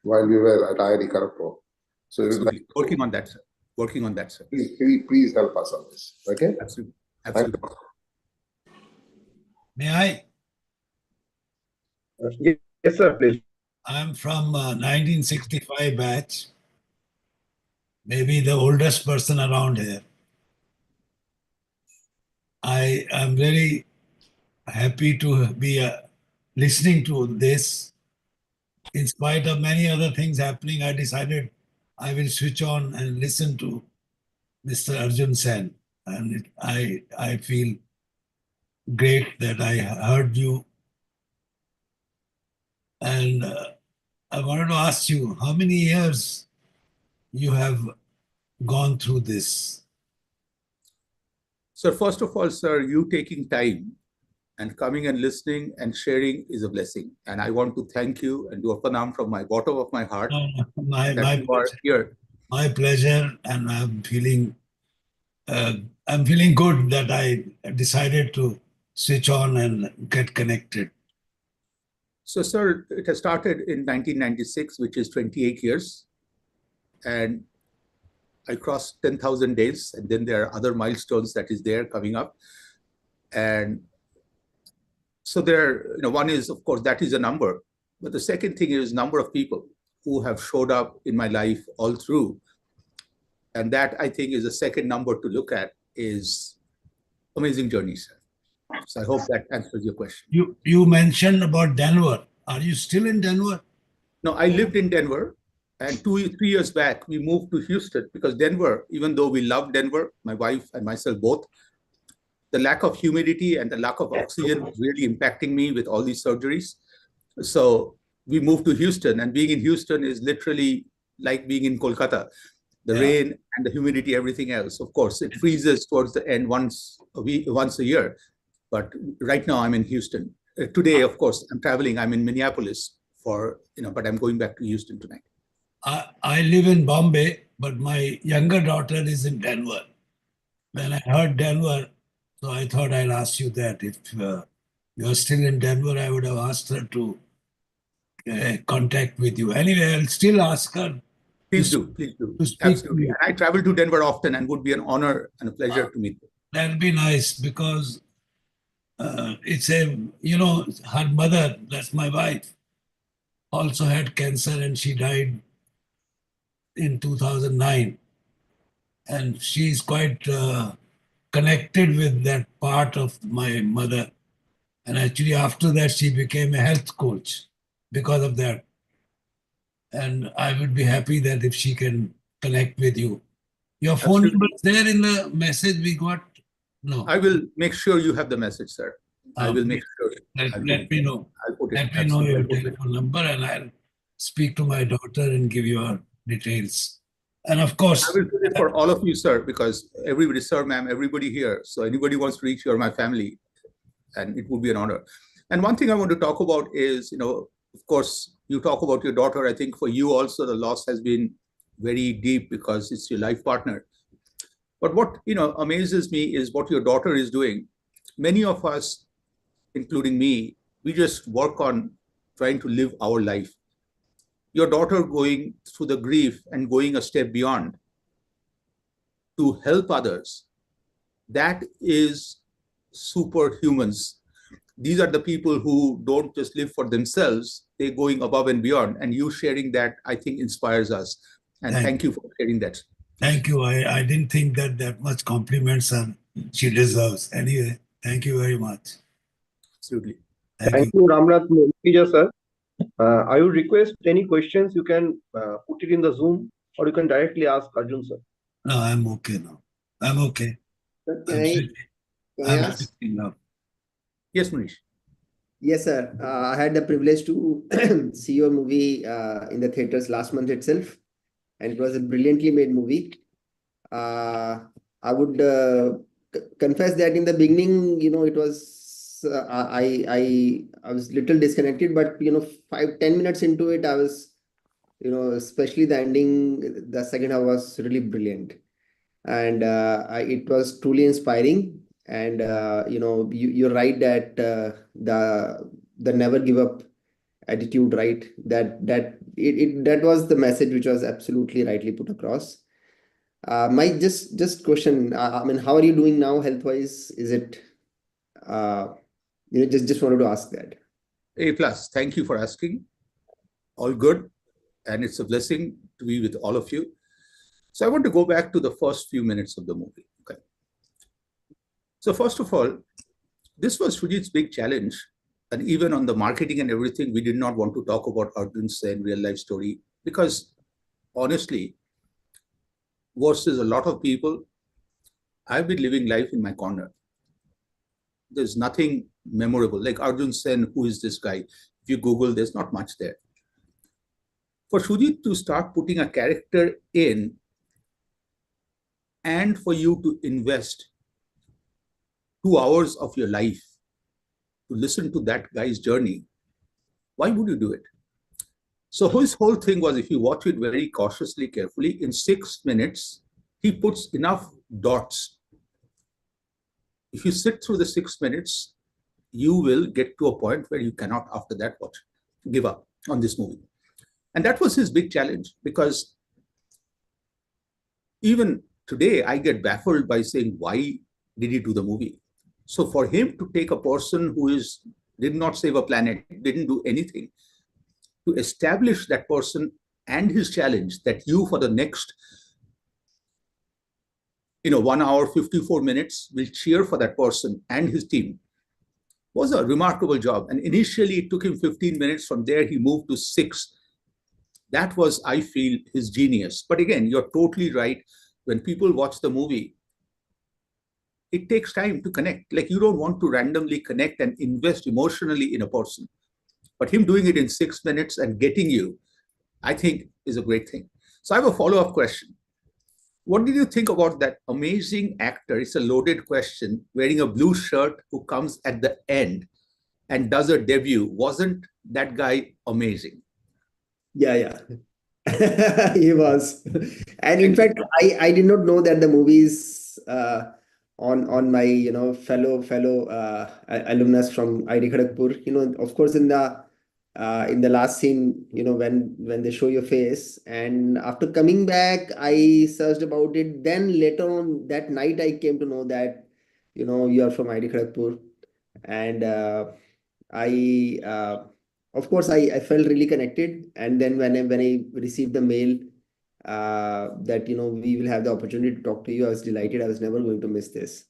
while we were at IIT Kharagpur. So Absolutely. Working on that, sir. Working on that, sir. Please help us on this. Okay? Absolutely. Absolutely. May I? Yes, sir, please. I'm from 1965 batch. Maybe the oldest person around here. I am very happy to be listening to this. In spite of many other things happening, I decided I will switch on and listen to Mr. Arjun Sen. And I feel great that I heard you. And I wanted to ask you, how many years you have gone through this? So first of all, sir, you taking time and coming and listening and sharing is a blessing. And I want to thank you and do a pranam from my bottom of my heart My that you are here. My pleasure, and I'm feeling good that I decided to switch on and get connected. So, sir, it has started in 1996, which is 28 years. And I crossed 10,000 days. And then there are other milestones that is there coming up. And so there, one is, of course, that is a number. But the second thing is number of people who have showed up in my life all through. And that, I think, is the second number to look at, is amazing journey, sir. So I hope that answers your question. You mentioned about Denver. Are you still in Denver? No, I lived in Denver, and 3 years back, we moved to Houston because Denver, even though we love Denver, my wife and myself both, the lack of humidity and the lack of oxygen was really impacting me with all these surgeries. So we moved to Houston, and being in Houston is literally like being in Kolkata. The rain and the humidity, everything else. Of course, it freezes towards the end once a year. But right now I'm in Houston. Today, of course, I'm traveling. I'm in Minneapolis but I'm going back to Houston tonight. I live in Bombay, but my younger daughter is in Denver. When I heard Denver, so I thought I'll ask you that. If you're still in Denver, I would have asked her to contact with you. Anyway, I'll still ask her. Please do. To speak Absolutely. to you. And I travel to Denver often, and would be an honor and a pleasure to meet you. That'd be nice because it's her mother, that's my wife, also had cancer and she died in 2009. And she's quite connected with that part of my mother. And actually, after that, she became a health coach because of that. And I would be happy that if she can connect with you. Your phone number is there in the message we got? No. I will make sure you have the message, sir. I will make sure. Let me know. I'll put it. Let me know your telephone number and I'll speak to my daughter and give you her details. And of course, I will do it for all of you, sir, because everybody, sir, ma'am, everybody here. So anybody wants to reach you or my family, and it would be an honor. And one thing I want to talk about is, of course, you talk about your daughter. I think for you also, the loss has been very deep because it's your life partner. But what, amazes me is what your daughter is doing. Many of us, including me, we just work on trying to live our life. Your daughter going through the grief and going a step beyond to help others, that is superhumans. These are the people who don't just live for themselves, they're going above and beyond. And you sharing that, I think, inspires us. And thank you for sharing that. Thank you. I didn't think that much compliments she deserves. Anyway, thank you very much. Absolutely. Thank you, Ramnath Mukhija, sir. I would request any questions you can put it in the Zoom, or you can directly ask Arjun, sir. No, I'm okay now. I'm okay. Can I ask? Now. Yes, Manish. Yes, sir. I had the privilege to see your movie in the theaters last month itself, and it was a brilliantly made movie. I would confess that in the beginning, it was I was little disconnected, but 5-10 minutes into it, I was, especially the ending, the second half was really brilliant, and it was truly inspiring. And you're right that the never give up attitude, right? That was the message which was absolutely rightly put across. My just question. I mean, how are you doing now, health wise? Is it just wanted to ask that. A+. Thank you for asking. All good, and it's a blessing to be with all of you. So I want to go back to the first few minutes of the movie. Okay. So first of all, this was Sujit's big challenge. And even on the marketing and everything, we did not want to talk about Arjun Sen real life story because honestly, versus a lot of people, I've been living life in my corner. There's nothing memorable. Like Arjun Sen, who is this guy? If you Google, there's not much there. For Sujit to start putting a character in and for you to invest 2 hours of your life to listen to that guy's journey, why would you do it? So his whole thing was, if you watch it very cautiously, carefully, in 6 minutes, he puts enough dots. If you sit through the 6 minutes, you will get to a point where you cannot, after that, give up on this movie. And that was his big challenge, because even today, I get baffled by saying, why did he do the movie? So for him to take a person who did not save a planet, didn't do anything, to establish that person and his challenge that you for the next 1 hour 54 minutes will cheer for that person and his team was a remarkable job. And initially it took him 15 minutes. From there he moved to 6. That was, I feel, his genius. But again, you're totally right. When people watch the movie, it takes time to connect. Like, you don't want to randomly connect and invest emotionally in a person. But him doing it in 6 minutes and getting you, I think, is a great thing. So I have a follow-up question. What did you think about that amazing actor? It's a loaded question, wearing a blue shirt, who comes at the end and does a debut. Wasn't that guy amazing? Yeah. He was. And in fact, I did not know that the movies on my fellow alumnus from IIT Kharagpur. Of course, in the last scene, when they show your face, and after coming back, I searched about it. Then later on that night, I came to know that you are from IIT Kharagpur, and I of course I felt really connected. And then when I received the mail that we will have the opportunity to talk to you, I was delighted. I was never going to miss this.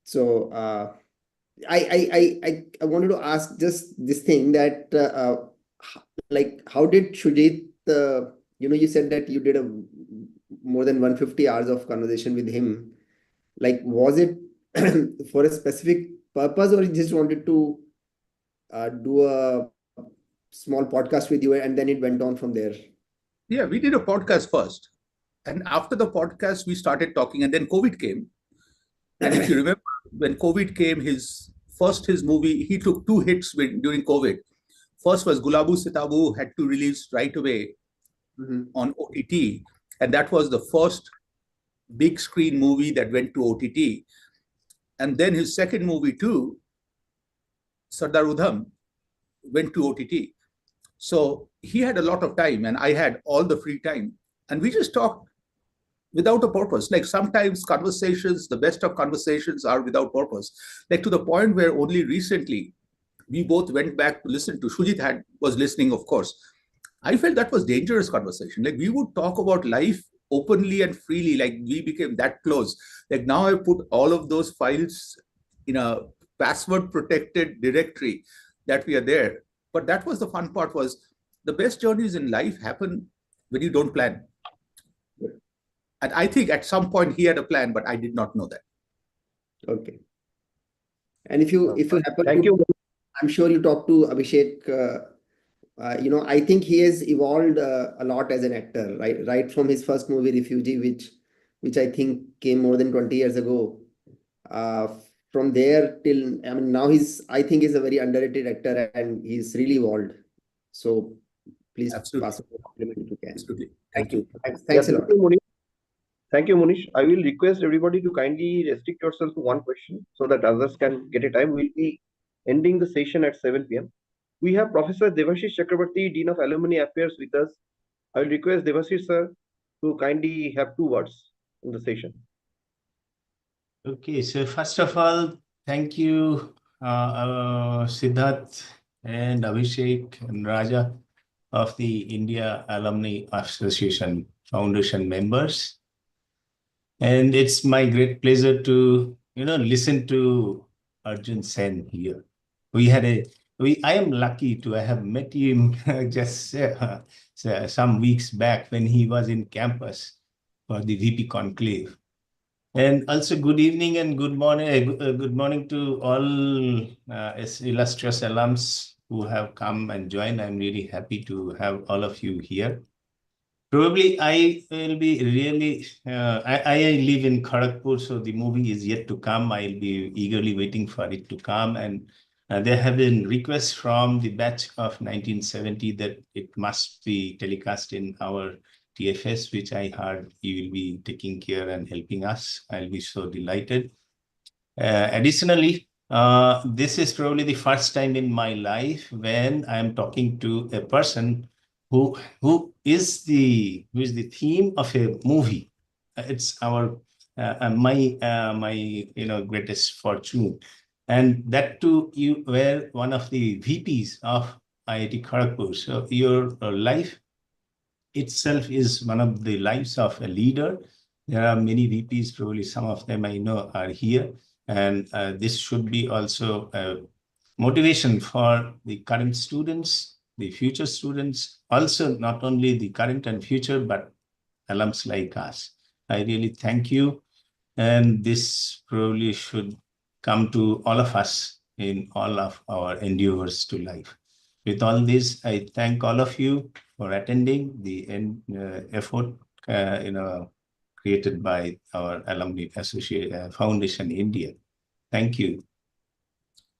So I wanted to ask just this thing that like, how did Shujit you said that you did a more than 150 hours of conversation with him. Like, was it for a specific purpose, or you just wanted to do a small podcast with you and then it went on from there? Yeah, we did a podcast first. And after the podcast, we started talking, and then COVID came. And if you remember, when COVID came, his movie, he took 2 hits during COVID. First was Gulabu Sitabu, had to release right away on OTT. And that was the first big screen movie that went to OTT. And then his second movie too, Sardar Udham, went to OTT. So he had a lot of time and I had all the free time. And we just talked without a purpose. Like, sometimes conversations, the best of conversations are without purpose. Like, to the point where only recently we both went back to listen to. Shujit was listening, of course. I felt that was dangerous conversation. Like, we would talk about life openly and freely. Like, we became that close. Like, now I put all of those files in a password protected directory that we are there. But that was the fun part, was the best journeys in life happen when you don't plan. And I think at some point he had a plan, but I did not know that. Okay. And if you happen Thank you. I'm sure you talked to Abhishek. I think he has evolved a lot as an actor, right from his first movie, Refugee, which I think came more than 20 years ago. From there till, I mean, now I think he's a very underrated actor and he's really evolved. So please Absolutely. pass on the compliment if you can. Absolutely. Thank you. Thanks Yes, a lot. Thank you, Munish. I will request everybody to kindly restrict yourself to one question so that others can get a time. We'll be ending the session at 7 p.m. We have Professor Devashish Chakrabarti, Dean of Alumni Affairs, with us. I will request Devashish sir to kindly have 2 words in the session. Okay, so first of all, thank you, Siddharth and Abhishek and Raja of the India Alumni Association Foundation members. And it's my great pleasure to, listen to Arjun Sen here. I am lucky to have met him just some weeks back when he was in campus for the VP conclave. And also good evening and good morning to all illustrious alums who have come and joined. I'm really happy to have all of you here. Probably I will be really, I live in Kharagpur, so the movie is yet to come. I'll be eagerly waiting for it to come. And there have been requests from the batch of 1970 that it must be telecast in our TFS, which I heard you will be taking care and helping us. I'll be so delighted. Additionally, this is probably the first time in my life when I'm talking to a person who is the theme of a movie. It's my greatest fortune, and that too, you were one of the VPs of IIT Kharagpur. So your life itself is one of the lives of a leader. There are many VPs, probably some of them I know are here. And this should be also a motivation for the current students, the future students, also not only the current and future, but alums like us. I really thank you. And this probably should come to all of us in all of our endeavors to life. With all this, I thank all of you for attending the effort created by our Alumni Foundation India. Thank you.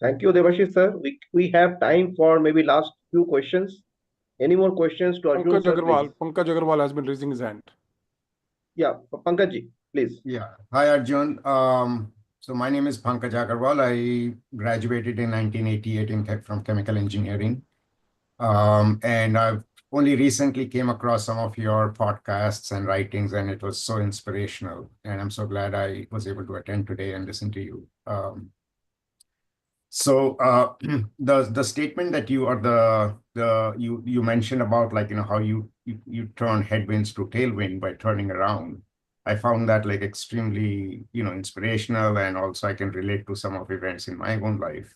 Thank you, Devashish sir. We have time for maybe last few questions. Any more questions to Arjun sir, please? Pankaj Agarwal has been raising his hand. Yeah, Pankaj ji, please. Yeah. Hi, Arjun. So my name is Pankaj Agarwal. I graduated in 1988 from chemical engineering. And I've only recently came across some of your podcasts and writings, and it was so inspirational. And I'm so glad I was able to attend today and listen to you. The statement that you mentioned about, like, how you turn headwinds to tailwind by turning around, I found that like extremely inspirational, and also I can relate to some of events in my own life.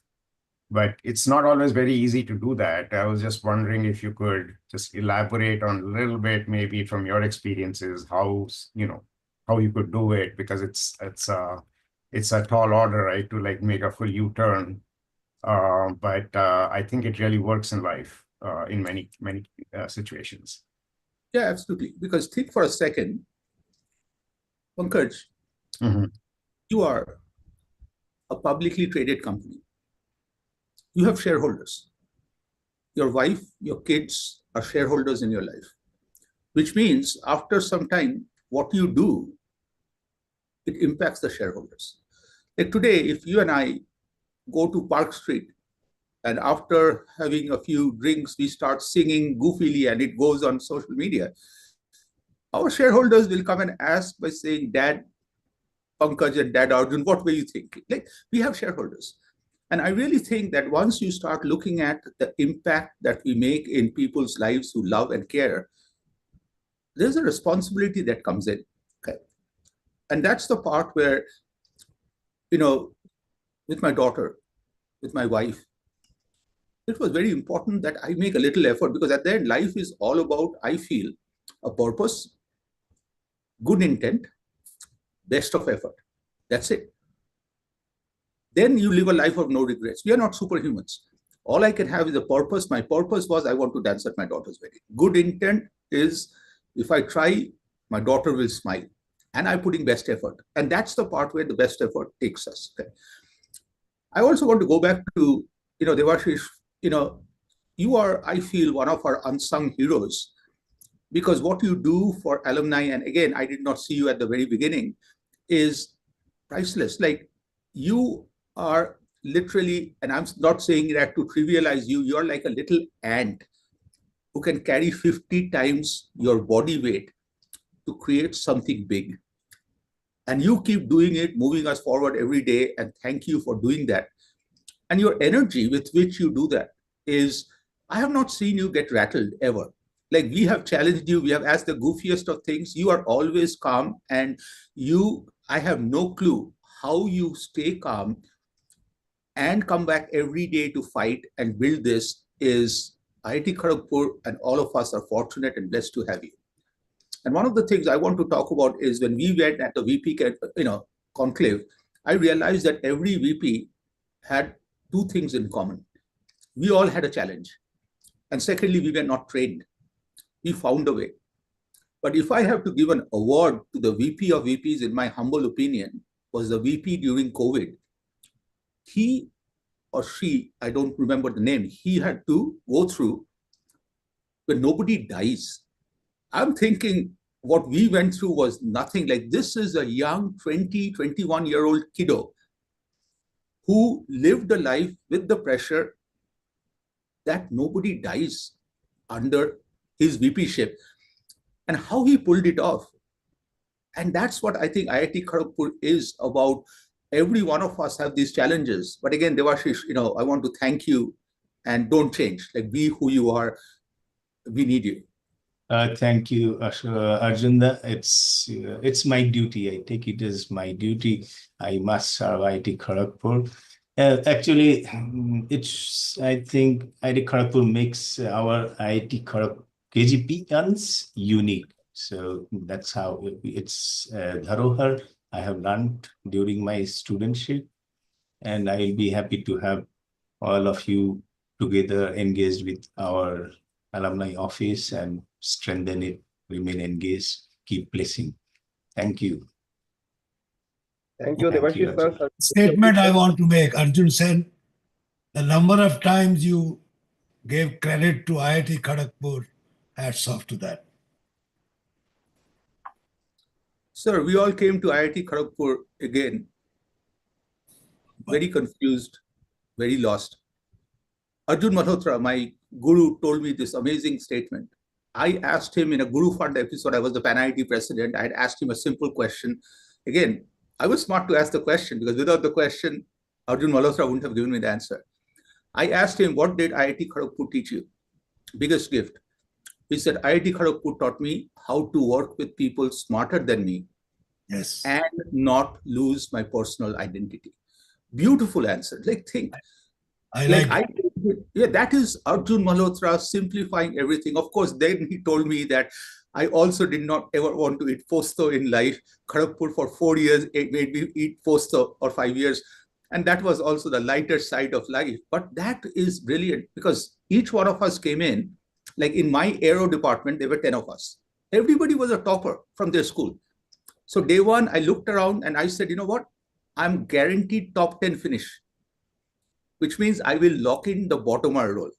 But it's not always very easy to do that. I was just wondering if you could just elaborate on a little bit, maybe from your experiences, how you could do it, because it's a tall order, right, to like make a full U-turn. But I think it really works in life in many situations. Yeah, absolutely. Because think for a second, Pankaj, you are a publicly traded company. You have shareholders. Your wife, your kids are shareholders in your life, which means after some time, what you do, it impacts the shareholders. Like today, if you and I go to Park Street and after having a few drinks, we start singing goofily and it goes on social media, our shareholders will come and ask by saying, Dad Pankaj and Dad Arjun, what were you thinking? Like, we have shareholders. And I really think that once you start looking at the impact that we make in people's lives who love and care, there's a responsibility that comes in. Okay. And that's the part where, with my daughter, with my wife, it was very important that I make a little effort, because at the end, life is all about, I feel, a purpose, good intent, best of effort. That's it. Then you live a life of no regrets. We are not superhumans. All I can have is a purpose. My purpose was I want to dance at my daughter's wedding. Good intent is if I try, my daughter will smile. And I'm putting best effort. And that's the part where the best effort takes us. Okay. I also want to go back to, Devashish, you are, I feel, one of our unsung heroes, because what you do for alumni, and again, I did not see you at the very beginning, is priceless. Like, you are literally, and I'm not saying that to trivialize you, you're like a little ant who can carry 50 times your body weight to create something big. And you keep doing it, moving us forward every day, and thank you for doing that. And your energy with which you do that is, I have not seen you get rattled ever. Like, we have challenged you, we have asked the goofiest of things, you are always calm, and I have no clue how you stay calm and come back every day to fight and build this. Is IIT Kharagpur and all of us are fortunate and blessed to have you. And one of the things I want to talk about is when we went at the VP conclave, I realized that every VP had two things in common. We all had a challenge. And secondly, we were not trained. We found a way. But if I have to give an award to the VP of VPs, in my humble opinion, was the VP during COVID. He or she, I don't remember the name, he had to go through where nobody dies. I'm thinking what we went through was nothing. Like, this is a young 20, 21-year-old kiddo who lived a life with the pressure that nobody dies under his VP-ship, and how he pulled it off. And that's what I think IIT Kharagpur is about. Every one of us have these challenges. But again, Devashish, I want to thank you and don't change. Like, be who you are. We need you. Thank you, Arjunda. It's my duty. I take it as my duty. I must serve IIT Kharagpur. Actually, I think IIT Kharagpur makes our IIT Kharagpur KGPians unique. So that's how it's Dharohar I have learned during my studentship, and I will be happy to have all of you together engaged with our alumni office and strengthen it, remain engaged, keep blessing. Thank you. Thank you, Thank you, Debashish sir. Arjun. Statement I want to make, Arjun Sen, the number of times you gave credit to IIT Kharagpur, hats off to that. Sir, we all came to IIT Kharagpur again, very confused, very lost. Arjun Malhotra, my guru, told me this amazing statement. I asked him in a Guru Fund episode, I was the PAN-IIT president, I had asked him a simple question. Again, I was smart to ask the question, because without the question, Arjun Malhotra wouldn't have given me the answer. I asked him, what did IIT Kharagpur teach you? Biggest gift. He said, IIT Kharagpur taught me how to work with people smarter than me. Yes. And not lose my personal identity. Beautiful answer. Like, think. That is Arjun Malhotra simplifying everything. Of course, then he told me that I also did not ever want to eat posto in life. Kharagpur for 4 years, it made me eat posto, or 5 years. And that was also the lighter side of life. But that is brilliant, because each one of us came in, like in my aero department, there were 10 of us. Everybody was a topper from their school. So day one, I looked around and I said, you know what? I'm guaranteed top 10 finish, which means I will lock in the bottomer role.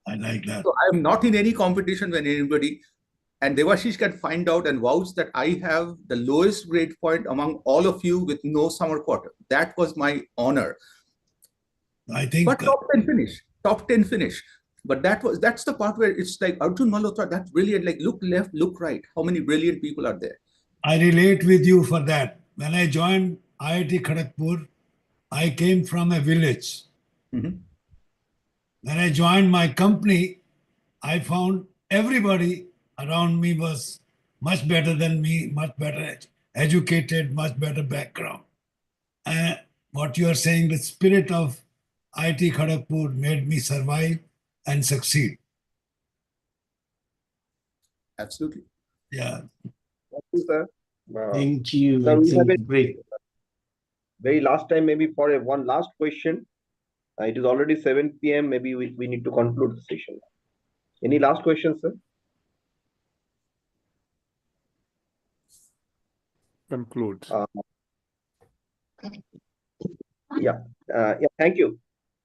I like that. So I'm not in any competition with anybody. And Debashish can find out and vouch that I have the lowest grade point among all of you with no summer quarter. That was my honor. I think. But top 10 finish. But that's the part where it's like Arjun Malhotra, that's brilliant. Like, look left, look right. How many brilliant people are there? I relate with you for that. When I joined IIT Kharagpur, I came from a village. Mm-hmm. When I joined my company, I found everybody around me was much better than me, much better educated, much better background. And what you are saying, the spirit of IIT Kharagpur made me survive and succeed. Absolutely. Yeah. Thank you, sir. Thank you. Sir, we have Great. very last time, maybe for one last question. It is already 7 p.m. Maybe we need to conclude the session. Any last questions, sir? Conclude. Yeah. Thank you.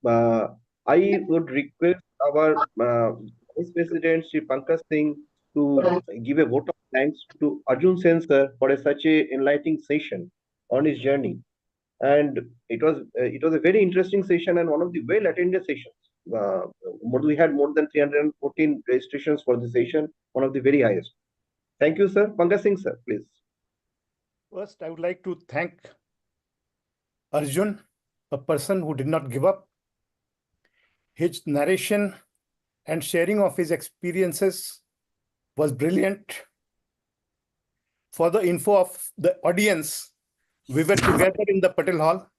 I would request our Vice President Sri Pankaj Singh to give a vote of thanks to Arjun Sen sir for such a enlightening session on his journey. And it was a very interesting session and one of the well attended sessions. We had more than 314 registrations for the session, one of the very highest. Thank you, sir. Pankaj Singh sir, please. First, I would like to thank Arjun, a person who did not give up. His narration and sharing of his experiences was brilliant. For the info of the audience, we were together in the Patel Hall.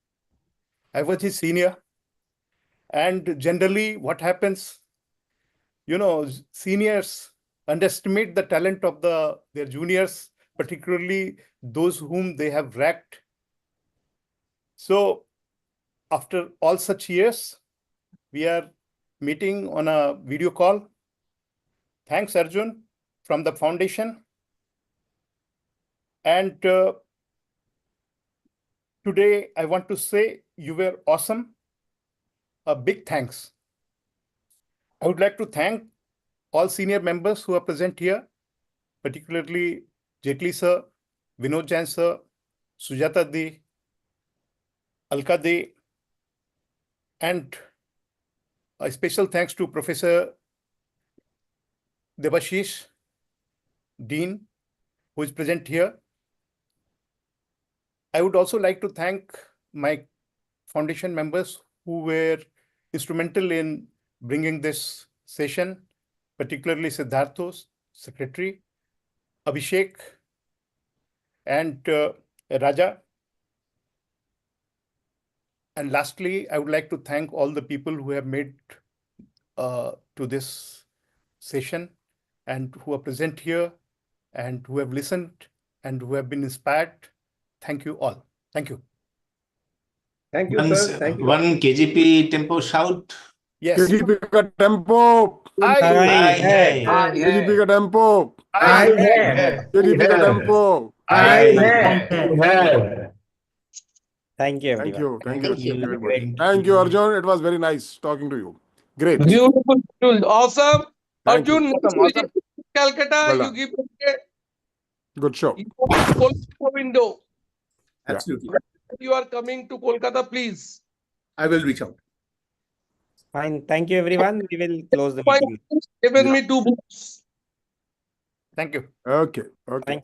I was his senior. And generally what happens, seniors underestimate the talent of their juniors, particularly those whom they have racked. So after all such years, we are meeting on a video call. Thanks, Arjun, from the foundation. And today, I want to say you were awesome. A big thanks. I would like to thank all senior members who are present here, particularly Jetli sir, Vinod Jain sir, Sujata Di, Alka Di, and a special thanks to Professor Debashish, Dean, who is present here. I would also like to thank my foundation members who were instrumental in bringing this session, particularly Siddharthos, Secretary, Abhishek, and Raja. And lastly, I would like to thank all the people who have made to this session and who are present here and who have listened and who have been inspired. Thank you all. Thank you. Thank you, sir. Thank you. One KGP tempo shout. Yes. KGP का tempo KGP का tempo KGP का tempo Thank you, Thank everyone. you. Thank you. Thank you. Everybody. Thank you, Arjun. It was very nice talking to you. Great. Beautiful, awesome. Thank you. Arjun, Awesome, next awesome. visit to Calcutta, Well you done. give me Good show. a window. Absolutely. You are coming to Kolkata, please. I will reach out. Fine. Thank you, everyone. We will close the Fine. meeting. Given Yeah. me 2 books. Thank you. Okay. Okay. Thank